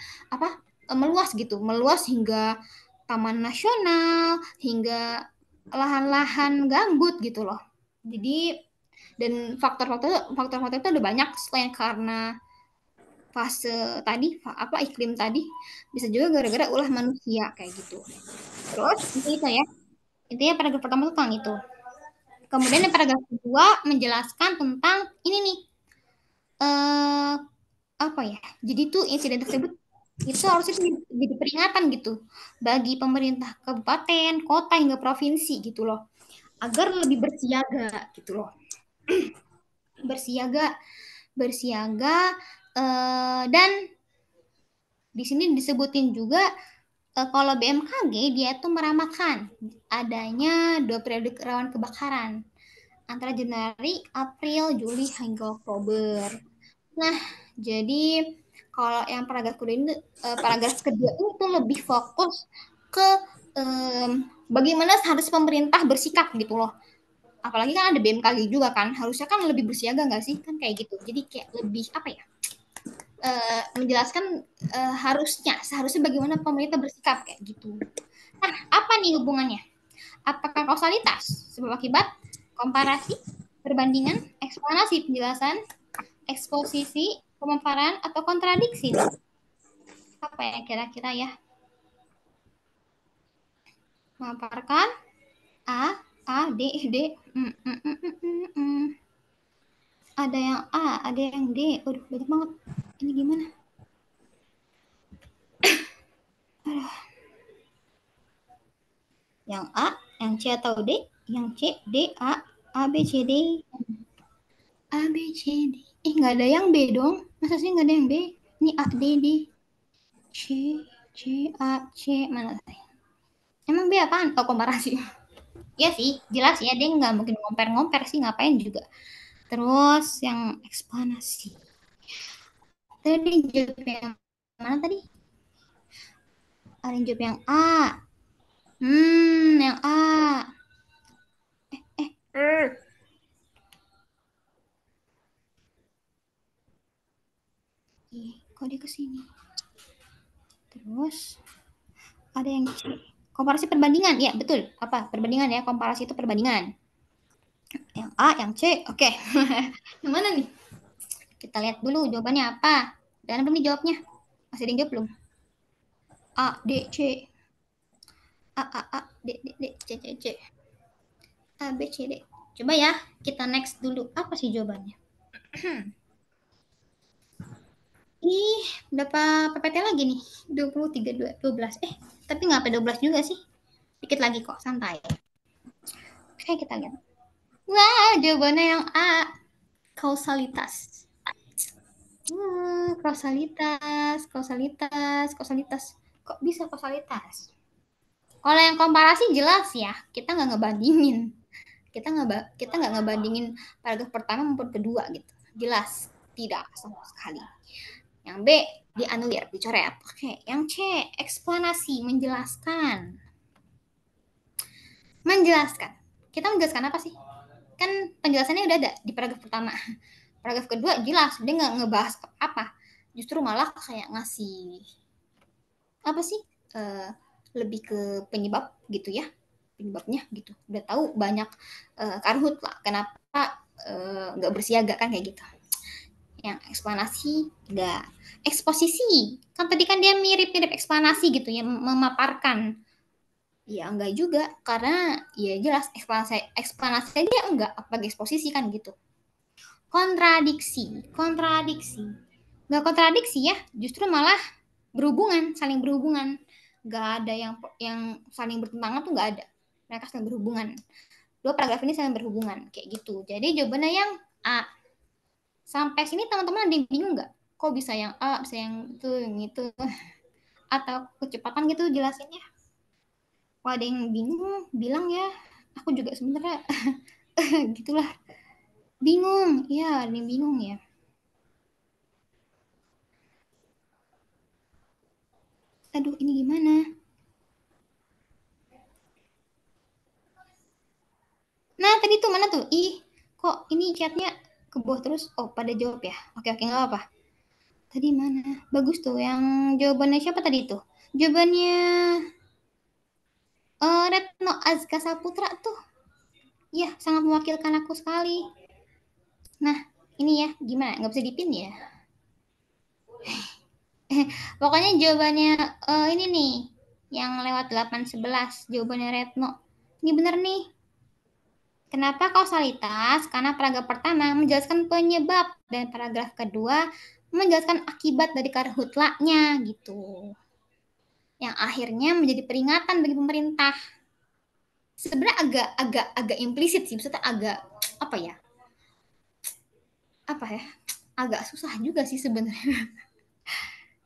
meluas hingga taman nasional, hingga lahan-lahan gambut gitu loh. Jadi dan faktor-faktor itu ada banyak selain karena fase tadi iklim tadi, bisa juga gara-gara ulah manusia kayak gitu. Terus intinya paragraf pertama itu tentang itu. Kemudian yang paragraf kedua menjelaskan tentang ini nih, jadi tuh insiden tersebut Itu harusnya jadi peringatan gitu bagi pemerintah kabupaten, kota hingga provinsi gitu loh, agar lebih bersiaga gitu loh. Bersiaga, bersiaga dan di sini disebutin juga kalau BMKG dia tuh meramalkan adanya 2 periode rawan kebakaran antara Januari, April, Juli hingga Oktober. Nah, jadi kalau yang paragraf kedua ini tuh lebih fokus ke bagaimana seharusnya pemerintah bersikap gitu loh. Apalagi kan ada BMKG juga kan, harusnya kan lebih bersiaga nggak sih kan kayak gitu. Jadi kayak lebih apa ya? Menjelaskan seharusnya bagaimana pemerintah bersikap kayak gitu. Nah, apa nih hubungannya? Apakah kausalitas, sebab akibat, komparasi, perbandingan, eksplanasi, penjelasan, eksposisi, pemaparan, atau kontradiksi nih? Apa ya kira-kira ya? Memaparkan A, D, D. Ada yang A, ada yang D. Aduh, banyak banget. Ini gimana? Aduh. Yang A, yang C atau D? Yang C, D, A, B, C, D. A, B, C, D. Nggak ada yang B dong. Masa sih nggak ada yang B? Ini A, D, D. C, C, A, C. Mana tadi? Emang B apaan? Oh, komparasi. Ya sih, jelas ya. Dia nggak mungkin ngomper-ngomper sih. Ngapain juga. Terus yang eksplanasi. Tadi jawab yang mana tadi? Ada yang jawab yang A. Yang A. Kok dia kesini? Terus ada yang C. Komparasi perbandingan. Ya, betul. Apa? Perbandingan ya. Komparasi itu perbandingan. Yang A, yang C. Oke. Yang mana nih? Kita lihat dulu jawabannya apa. Dan belum dijawabnya. Masih ada yang jawab belum? A, D, C. A, D, D, D, C, C, C. A, B, C, D. Coba ya, kita next dulu. Apa sih jawabannya? Ih, berapa PPT lagi nih? 23, 12. Tapi nggak sampai 12 juga sih. Dikit lagi kok, santai. Oke, kita lihat. Wah, jawabannya yang A. Kausalitas. Kausalitas. Kok bisa kausalitas? Kalau yang komparasi jelas ya, kita nggak ngebandingin. Kita nggak ngebandingin paragraf pertama maupun kedua gitu. Jelas, tidak sama sekali. Yang B, dianulir, dicoret. Oke, yang C, eksplanasi, menjelaskan. Menjelaskan. Kita menjelaskan apa sih? Kan penjelasannya udah ada di paragraf pertama. Paragraf kedua jelas, dia nggak ngebahas apa. Justru malah kayak ngasih apa sih? Lebih ke penyebab gitu ya. Penyebabnya gitu. Udah tahu banyak karhut lah. Kenapa nggak bersiaga kan kayak gitu. Yang eksplanasi enggak. Eksposisi. Kan tadi kan dia mirip-mirip eksplanasi gitu ya, memaparkan. Ya enggak juga, karena ya jelas eksplanasi aja enggak, apalagi eksposisi kan gitu. Kontradiksi. Enggak kontradiksi ya, justru malah berhubungan, saling berhubungan. Enggak ada yang saling bertentangan tuh enggak ada. Mereka saling berhubungan. Dua paragraf ini saling berhubungan kayak gitu. Jadi jawabannya yang A. Sampai sini teman-teman ada yang bingung nggak? Kok bisa yang A, bisa yang itu, atau kecepatan gitu jelasinnya? Kalau ada yang bingung, bilang ya. Aku juga sebenarnya gitulah. Bingung, ya ada yang bingung ya. Aduh, ini gimana? Nah, tadi tuh mana tuh? Kok ini chatnya ke bawah terus? Oh, pada jawab ya? Oke, nggak apa-apa. Tadi mana? Bagus tuh, yang jawabannya siapa tadi tuh? Jawabannya Retno Azka Saputra tuh. Ya, sangat mewakilkan aku sekali. Nah, ini ya, gimana? Nggak bisa dipin ya? Pokoknya jawabannya ini nih, yang lewat 811, jawabannya Retno. Ini bener nih. Kenapa kausalitas? Karena paragraf pertama menjelaskan penyebab dan paragraf kedua menjelaskan akibat dari karhutlanya gitu. Yang akhirnya menjadi peringatan bagi pemerintah. Sebenarnya agak implisit sih, maksudnya agak apa ya? Agak susah juga sih sebenarnya.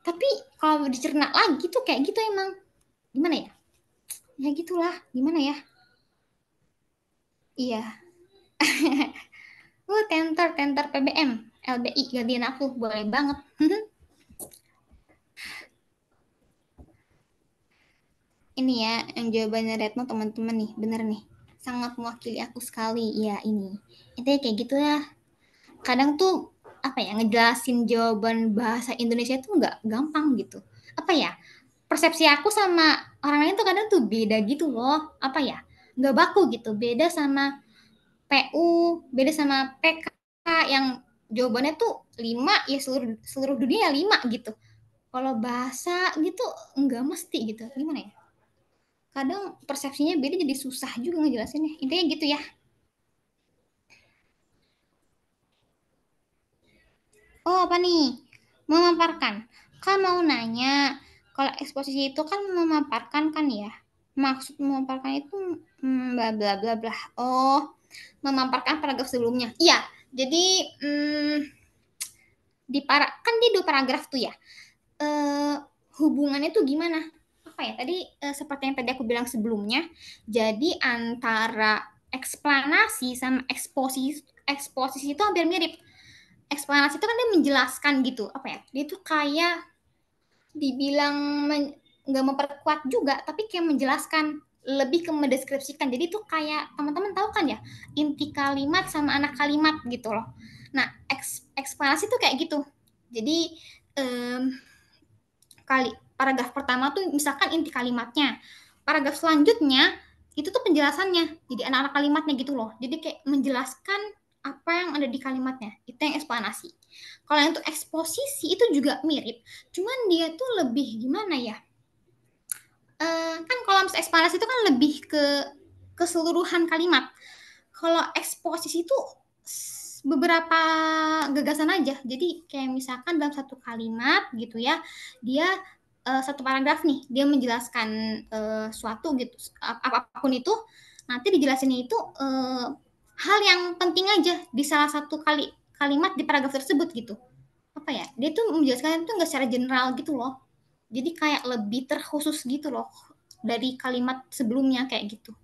Tapi kalau dicerna lagi tuh kayak gitu emang. Gimana ya? Ya gitulah, gimana ya? Iya. Tenter PBM, LBI gantiin aku, boleh banget. Ini ya, yang jawabannya Retno teman-teman nih, bener nih. Sangat mewakili aku sekali, ya ini. Intinya kayak gitu ya. Kadang tuh apa ya, ngejelasin jawaban bahasa Indonesia tuh nggak gampang gitu. Apa ya, persepsi aku sama orang lain tuh kadang tuh beda gitu loh. Apa ya, nggak baku gitu. Beda sama PU, beda sama PK yang jawabannya tuh 5 ya seluruh dunia 5 gitu. Kalau bahasa gitu nggak mesti gitu. Gimana ya? Kadang persepsinya beda jadi susah juga ngejelasinnya. Intinya gitu ya. Oh, apa nih? Memaparkan. Kan mau nanya, kalau eksposisi itu kan memaparkan kan ya? Maksud memaparkan itu bla bla bla bla. Oh, memaparkan paragraf sebelumnya. Iya, jadi kan dia 2 paragraf tuh ya. Hubungannya tuh gimana? Apa ya? Tadi seperti yang tadi aku bilang sebelumnya, jadi antara eksplanasi sama eksposisi itu hampir mirip. Eksplanasi itu kan dia menjelaskan gitu, apa ya? Dia tuh kayak dibilang nggak memperkuat juga, tapi kayak menjelaskan, lebih ke mendeskripsikan. Jadi tuh kayak teman-teman tahu kan ya, inti kalimat sama anak kalimat gitu loh. Nah, eksplanasi tuh kayak gitu. Jadi paragraf pertama tuh misalkan inti kalimatnya. Paragraf selanjutnya itu tuh penjelasannya. Jadi anak-anak kalimatnya gitu loh. Jadi kayak menjelaskan apa yang ada di kalimatnya. Itu yang eksplanasi. Kalau yang untuk eksposisi itu juga mirip. Cuman dia tuh lebih gimana ya? Kan kalau misalnya eksplanasi itu kan lebih ke keseluruhan kalimat. Kalau eksposisi itu beberapa gagasan aja. Jadi kayak misalkan dalam satu kalimat gitu ya, dia satu paragraf nih, dia menjelaskan suatu gitu, apapun itu, nanti dijelasinnya itu hal yang penting aja di salah satu kalimat di paragraf tersebut gitu. Apa ya? Dia tuh menjelaskan itu nggak secara general gitu loh. Jadi kayak lebih terkhusus gitu loh dari kalimat sebelumnya kayak gitu.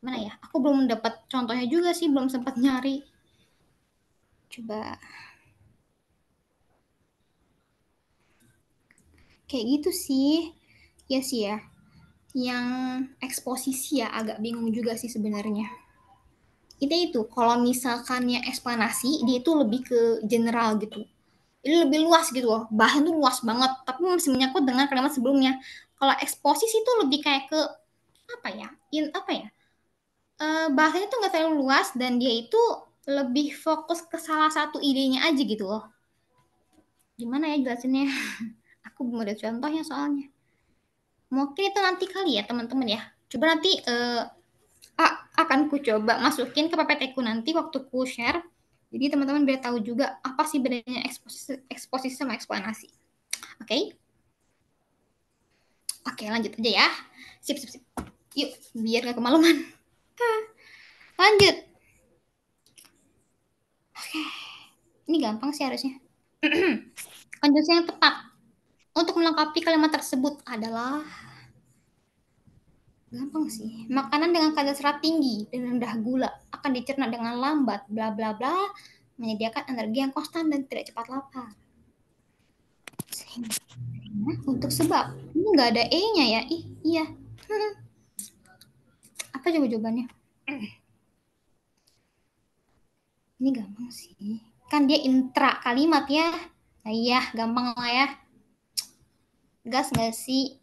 Mana ya? Aku belum dapat contohnya juga sih, belum sempat nyari. Coba kayak gitu sih. Ya sih ya. Yang eksposisi ya agak bingung juga sih sebenarnya. Itu kalau misalkan yang eksplanasi dia itu lebih ke general gitu. Ini lebih luas gitu loh. Bahan tuh luas banget, tapi masih menyangkut dengan kalimat sebelumnya. Kalau eksposisi itu lebih kayak ke apa ya? Apa ya? Bahasanya tuh nggak terlalu luas dan dia itu lebih fokus ke salah satu idenya aja gitu loh. Gimana ya jelasinnya? Aku belum ada contohnya soalnya. Mungkin itu nanti kali ya teman-teman ya. Coba nanti akan ku coba masukin ke PPT ku nanti waktu ku share. Jadi teman-teman biar tahu juga apa sih bedanya eksposisi sama eksplanasi. Oke? Okay? Oke, lanjut aja ya. Sip. Yuk, biar gak kemalaman. Lanjut. Oke. Ini gampang sih harusnya. Konjungsi yang tepat untuk melengkapi kalimat tersebut adalah gampang sih. Makanan dengan kadar serat tinggi dan rendah gula akan dicerna dengan lambat, bla bla bla, menyediakan energi yang konstan dan tidak cepat lapar. Untuk sebab ini nggak ada e-nya ya? Iya. Apa coba jawabannya? Ini gampang sih. Kan dia intra kalimat ya. Nah, iya, gampang lah ya. Gas nggak sih?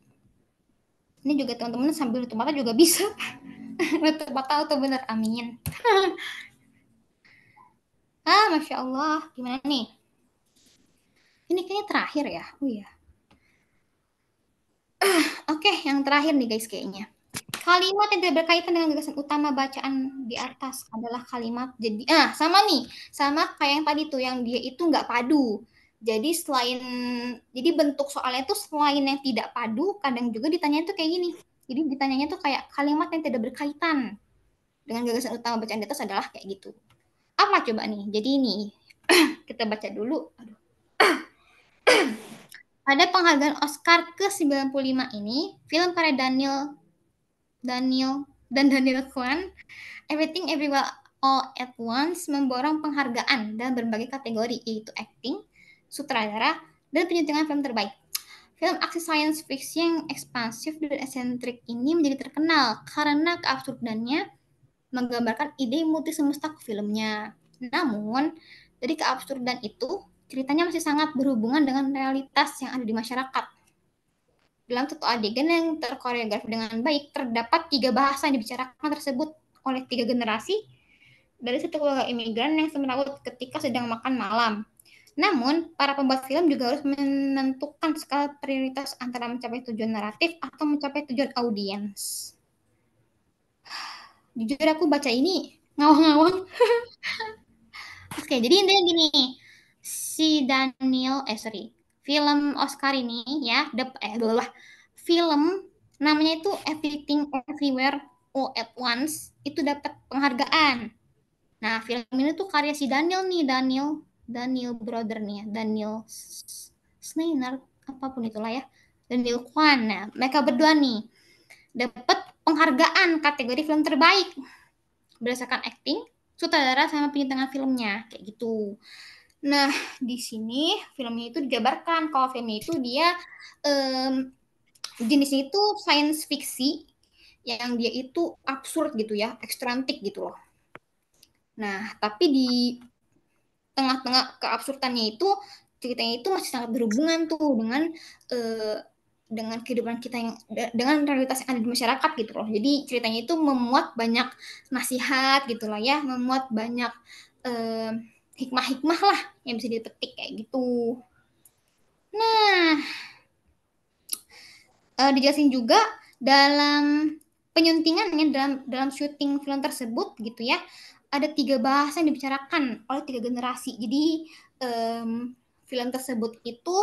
Ini juga teman-teman sambil nutup mata juga bisa. Nutup mata atau bener, amin. Masya Allah. Gimana nih? Ini kayaknya terakhir ya. Oh iya. Oke, yang terakhir nih guys kayaknya. Kalimat yang tidak berkaitan dengan gagasan utama bacaan di atas adalah kalimat jadi sama nih, sama kayak yang tadi tuh yang dia itu nggak padu. Jadi bentuk soalnya tuh selain yang tidak padu, kadang juga ditanya tuh kayak gini. Jadi ditanyanya tuh kayak kalimat yang tidak berkaitan dengan gagasan utama bacaan di atas adalah kayak gitu. Apa coba nih? Jadi ini kita baca dulu. Aduh. Pada penghargaan Oscar ke-95 ini, film karya Daniel Kwan, Everything Everywhere All at Once memborong penghargaan dalam berbagai kategori, yaitu acting, sutradara, dan penyuntingan film terbaik. Film aksi science fiction yang ekspansif dan eksentrik ini menjadi terkenal karena keabsurdannya menggambarkan ide multi semesta ke filmnya. Namun, dari keabsurdan itu, ceritanya masih sangat berhubungan dengan realitas yang ada di masyarakat. Dalam satu adegan yang terkoreografi dengan baik, terdapat 3 bahasa yang dibicarakan tersebut oleh 3 generasi dari satu keluarga imigran yang semerawut ketika sedang makan malam. Namun, para pembuat film juga harus menentukan skala prioritas antara mencapai tujuan naratif atau mencapai tujuan audiens. Jujur aku baca ini ngawang-ngawang. Oke, jadi intinya gini. Si film Oscar ini ya, film namanya itu Everything Everywhere All at Once itu dapat penghargaan. Nah, film ini tuh karya si Daniel brother nih ya, Daniel Snyder, apapun itulah ya, Daniel Kwan. Nah, mereka berdua nih dapat penghargaan kategori film terbaik berdasarkan acting, sutradara sama penyuntingan filmnya kayak gitu. Nah, di sini filmnya itu dijabarkan kalau filmnya itu dia jenisnya itu science fiksi yang dia itu absurd gitu ya, ekstrantik gitu loh. Nah, tapi di tengah-tengah keabsurdannya itu ceritanya itu masih sangat berhubungan tuh dengan kehidupan kita yang dengan realitas yang ada di masyarakat gitu loh. Jadi ceritanya itu memuat banyak nasihat gitu lah ya, memuat banyak hikmah-hikmah lah yang bisa dipetik kayak gitu. Nah, dijelasin juga dalam penyuntingan dalam syuting film tersebut gitu ya, ada 3 bahasa yang dibicarakan oleh 3 generasi. Jadi film tersebut itu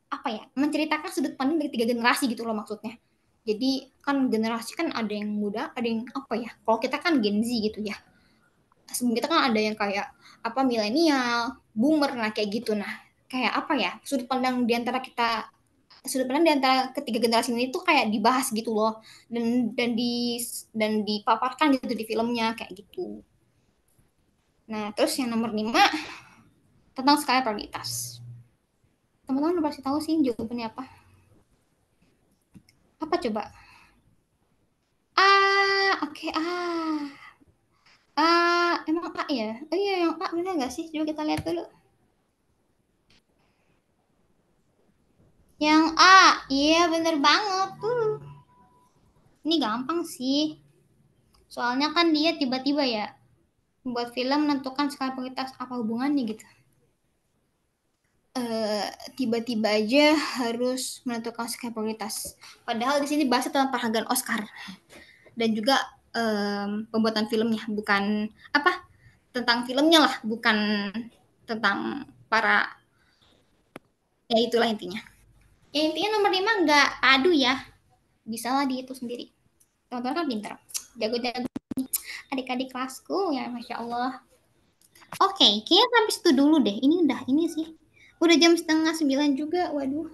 apa ya, menceritakan sudut pandang dari 3 generasi gitu loh maksudnya. Jadi kan generasi kan ada yang muda, ada yang apa ya, kalau kita kan Gen Z gitu ya. Sebelum kita kan ada yang kayak apa milenial, boomer, nah kayak gitu. Nah, kayak apa ya, sudut pandang di antara ketiga generasi ini tuh kayak dibahas gitu loh dan dipaparkan gitu di filmnya kayak gitu. Nah, terus yang nomor 5 tentang skala prioritas. Teman-teman udah pasti tahu sih jawabannya apa. Apa coba? Oke. Emang A ya? Oh iya, yang A bener nggak sih? Coba kita lihat dulu. Yang A, iya bener banget tuh. Ini gampang sih. Soalnya kan dia tiba-tiba ya membuat film menentukan skala prioritas apa hubungannya gitu. Tiba-tiba aja harus menentukan skala prioritas. Padahal di sini bahas tentang penghargaan Oscar dan juga pembuatan filmnya, bukan apa tentang filmnya lah, bukan tentang para ya itulah intinya. Ya intinya nomor 5 nggak padu ya, bisa lah dihitung sendiri. Teman-teman kan pinter, jago-jago adik-adik kelasku ya, masya Allah. Oke, kayaknya sampai situ dulu deh. Ini sih udah jam 8:30 juga, waduh.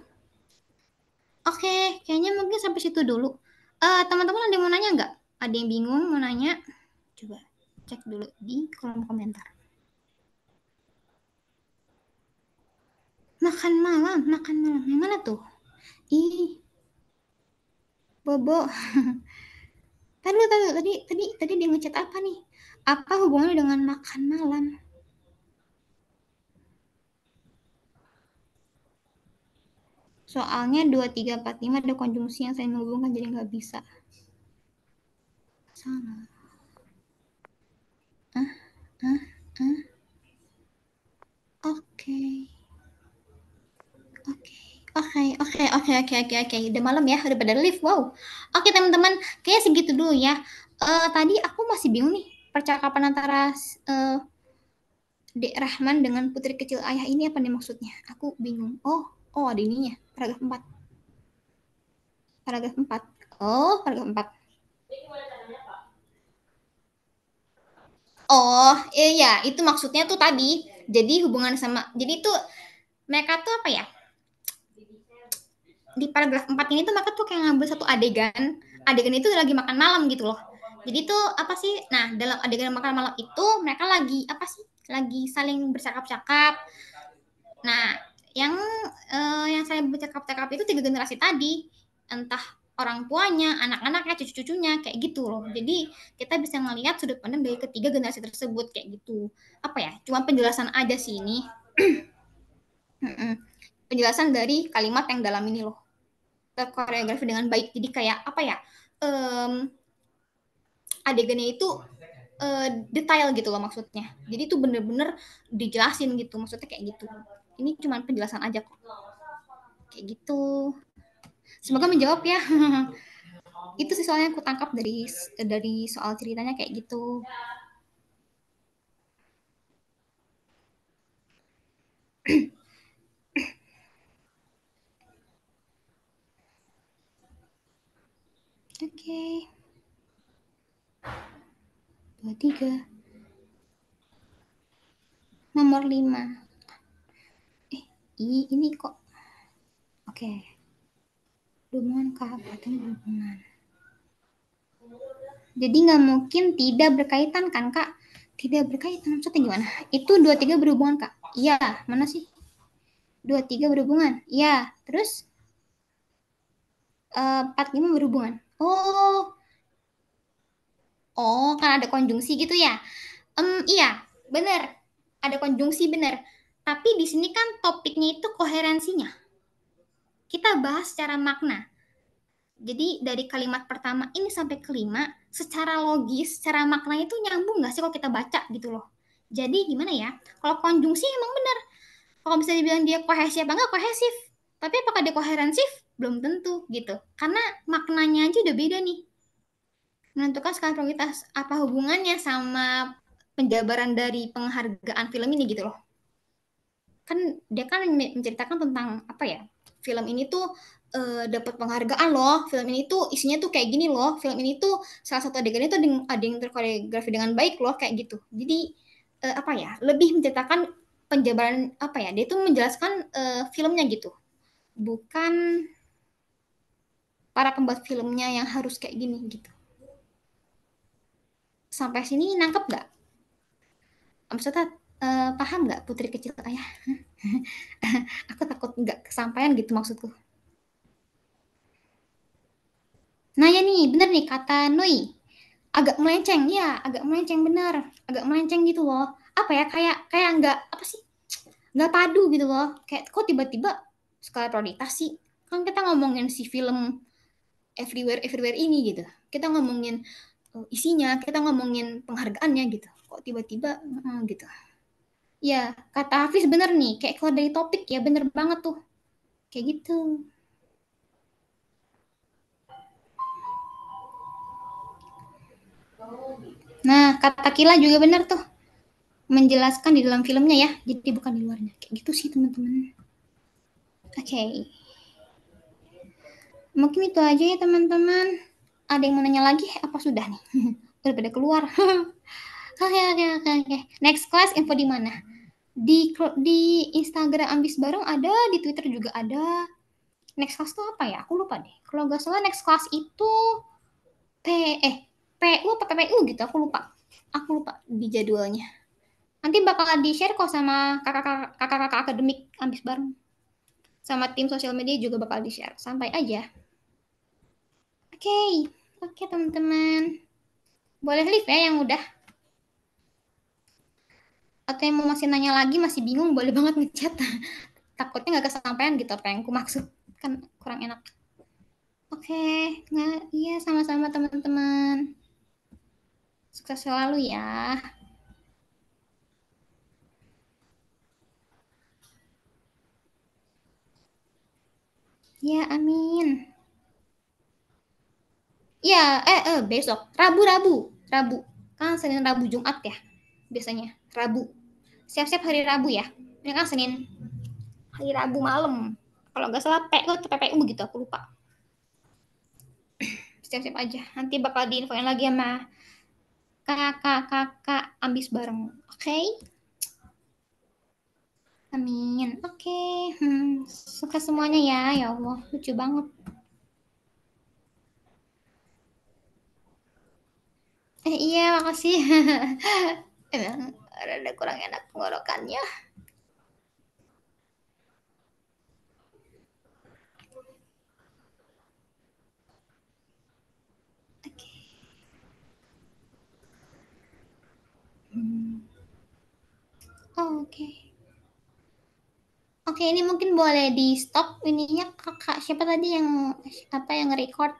Oke, kayaknya mungkin sampai situ dulu. Teman-teman ada yang mau nanya nggak? Ada yang bingung mau nanya? Coba cek dulu di kolom komentar. Makan malam. Yang mana tuh? Ih, Bobo. Tadi dia ngechat apa nih? Apa hubungannya dengan makan malam? Soalnya 2, 3, 4, 5 ada konjungsi yang saling menghubungkan jadi nggak bisa. Sama. Oke. Udah malam ya, udah pada live. Wow. Oke teman-teman, kayaknya segitu dulu ya. Tadi aku masih bingung nih percakapan antara Dek Rahman dengan putri kecil ayah ini apa nih maksudnya? Aku bingung. Oh, ada ininya. Paragraf 4. Paragraf 4. Oh, paragraf 4. Oh, iya, itu maksudnya tuh tadi. Jadi hubungan sama, jadi tuh mereka tuh apa ya? Di paragraf 4 ini tuh mereka tuh kayak ngambil satu adegan. Adegan itu lagi makan malam gitu loh. Jadi tuh apa sih? Nah, dalam adegan makan malam itu mereka lagi apa sih? Lagi saling bercakap-cakap. Nah, yang saya bercakap-cakap itu 3 generasi tadi. Entah orang tuanya, anak-anaknya, cucu-cucunya, kayak gitu loh. Jadi kita bisa ngelihat sudut pandang dari ketiga generasi tersebut kayak gitu. Apa ya? Cuma penjelasan aja sih ini. Penjelasan dari kalimat yang dalam ini loh. Terkoreografi dengan baik. Jadi kayak apa ya? Adegannya itu detail gitu loh maksudnya. Jadi itu bener-bener dijelasin gitu. Maksudnya kayak gitu. Ini cuma penjelasan aja kok. Kayak gitu. Semoga menjawab ya. Itu sih soalnya aku tangkap dari soal ceritanya kayak gitu. Oke. 23. Nomor 5. Ini kok. Oke. Hubungan kabupaten hubungan. Jadi nggak mungkin tidak berkaitan kan, Kak? Tidak berkaitan. Maksudnya gimana? Itu 23 berhubungan, Kak? Iya. Mana sih? 23 berhubungan. Iya. Terus 45 berhubungan. Oh, kan ada konjungsi gitu ya? Iya, benar. Ada konjungsi benar. Tapi di sini kan topiknya itu koherensinya. Kita bahas secara makna. Jadi dari kalimat pertama ini sampai kelima, secara logis, secara makna itu nyambung nggak sih kalau kita baca gitu loh. Jadi gimana ya? Kalau konjungsi emang benar. Kalau bisa dibilang dia kohesi apa enggak kohesif. Tapi apakah dia koherensif? Belum tentu gitu. Karena maknanya aja udah beda nih. Menentukan skala prioritas apa hubungannya sama penjabaran dari penghargaan film ini gitu loh. Kan dia kan menceritakan tentang apa ya, film ini tuh dapat penghargaan loh, film ini tuh isinya tuh kayak gini loh, film ini tuh salah satu adegannya tuh ada yang terkoreografi dengan baik loh kayak gitu. Jadi apa ya, lebih menceritakan penjabaran apa ya, dia tuh menjelaskan filmnya gitu, bukan para pembuat filmnya yang harus kayak gini gitu. Sampai sini nangkep nggak? Maksudnya paham nggak putri kecil ayah? Aku takut nggak kesampaian gitu maksudku. Nah ya nih, bener nih kata Nui. Agak melenceng, ya agak melenceng bener. Agak melenceng gitu loh. Apa ya, kayak nggak, apa sih, nggak padu gitu loh. Kayak kok tiba-tiba skala prioritas sih. Kan kita ngomongin si film Everywhere Everywhere ini gitu. Kita ngomongin isinya, kita ngomongin penghargaannya gitu. Kok tiba-tiba gitu. Ya, kata Hafiz bener nih. Kayak keluar dari topik ya, bener banget tuh. Kayak gitu. Nah, kata Kila juga benar tuh. Menjelaskan di dalam filmnya ya, jadi bukan di luarnya. Kayak gitu sih teman-teman. Oke. Mungkin itu aja ya teman-teman. Ada yang mau nanya lagi? Apa sudah nih? Udah pada keluar. Oke. Next class info di mana? Di Instagram Ambis Bareng ada, di Twitter juga ada. Next class tuh apa ya? Aku lupa deh. Kalau nggak salah next class itu PU apa PPU gitu, aku lupa di jadwalnya. Nanti bakal di-share kok sama kakak-kakak akademik Ambis Bareng. Sama tim sosial media juga bakal di-share. Santai aja. Oke teman-teman. Boleh live ya yang udah. Atau yang mau masih nanya lagi, masih bingung, boleh banget ngechat. Takutnya nggak kesampaian gitu apa yang aku maksud. Kan kurang enak. Oke, iya sama-sama teman-teman. Sukses selalu ya. Ya, amin. Ya, besok. Rabu. Kan Senin, Rabu, Jumat ya. Biasanya. Rabu. Siap-siap hari Rabu ya. Ini kan Senin. Hari Rabu malam. Kalau nggak salah PPU begitu, aku lupa. Siap-siap aja. Nanti bakal diinfoin lagi sama kakak ambis bareng. Oke? Amin. Oke. Suka semuanya ya. Ya Allah, lucu banget. Iya, makasih. Emang rada kurang enak tenggorokannya. Oke. Oke. Oke, ini mungkin boleh di stop ininya kakak. Siapa tadi yang record?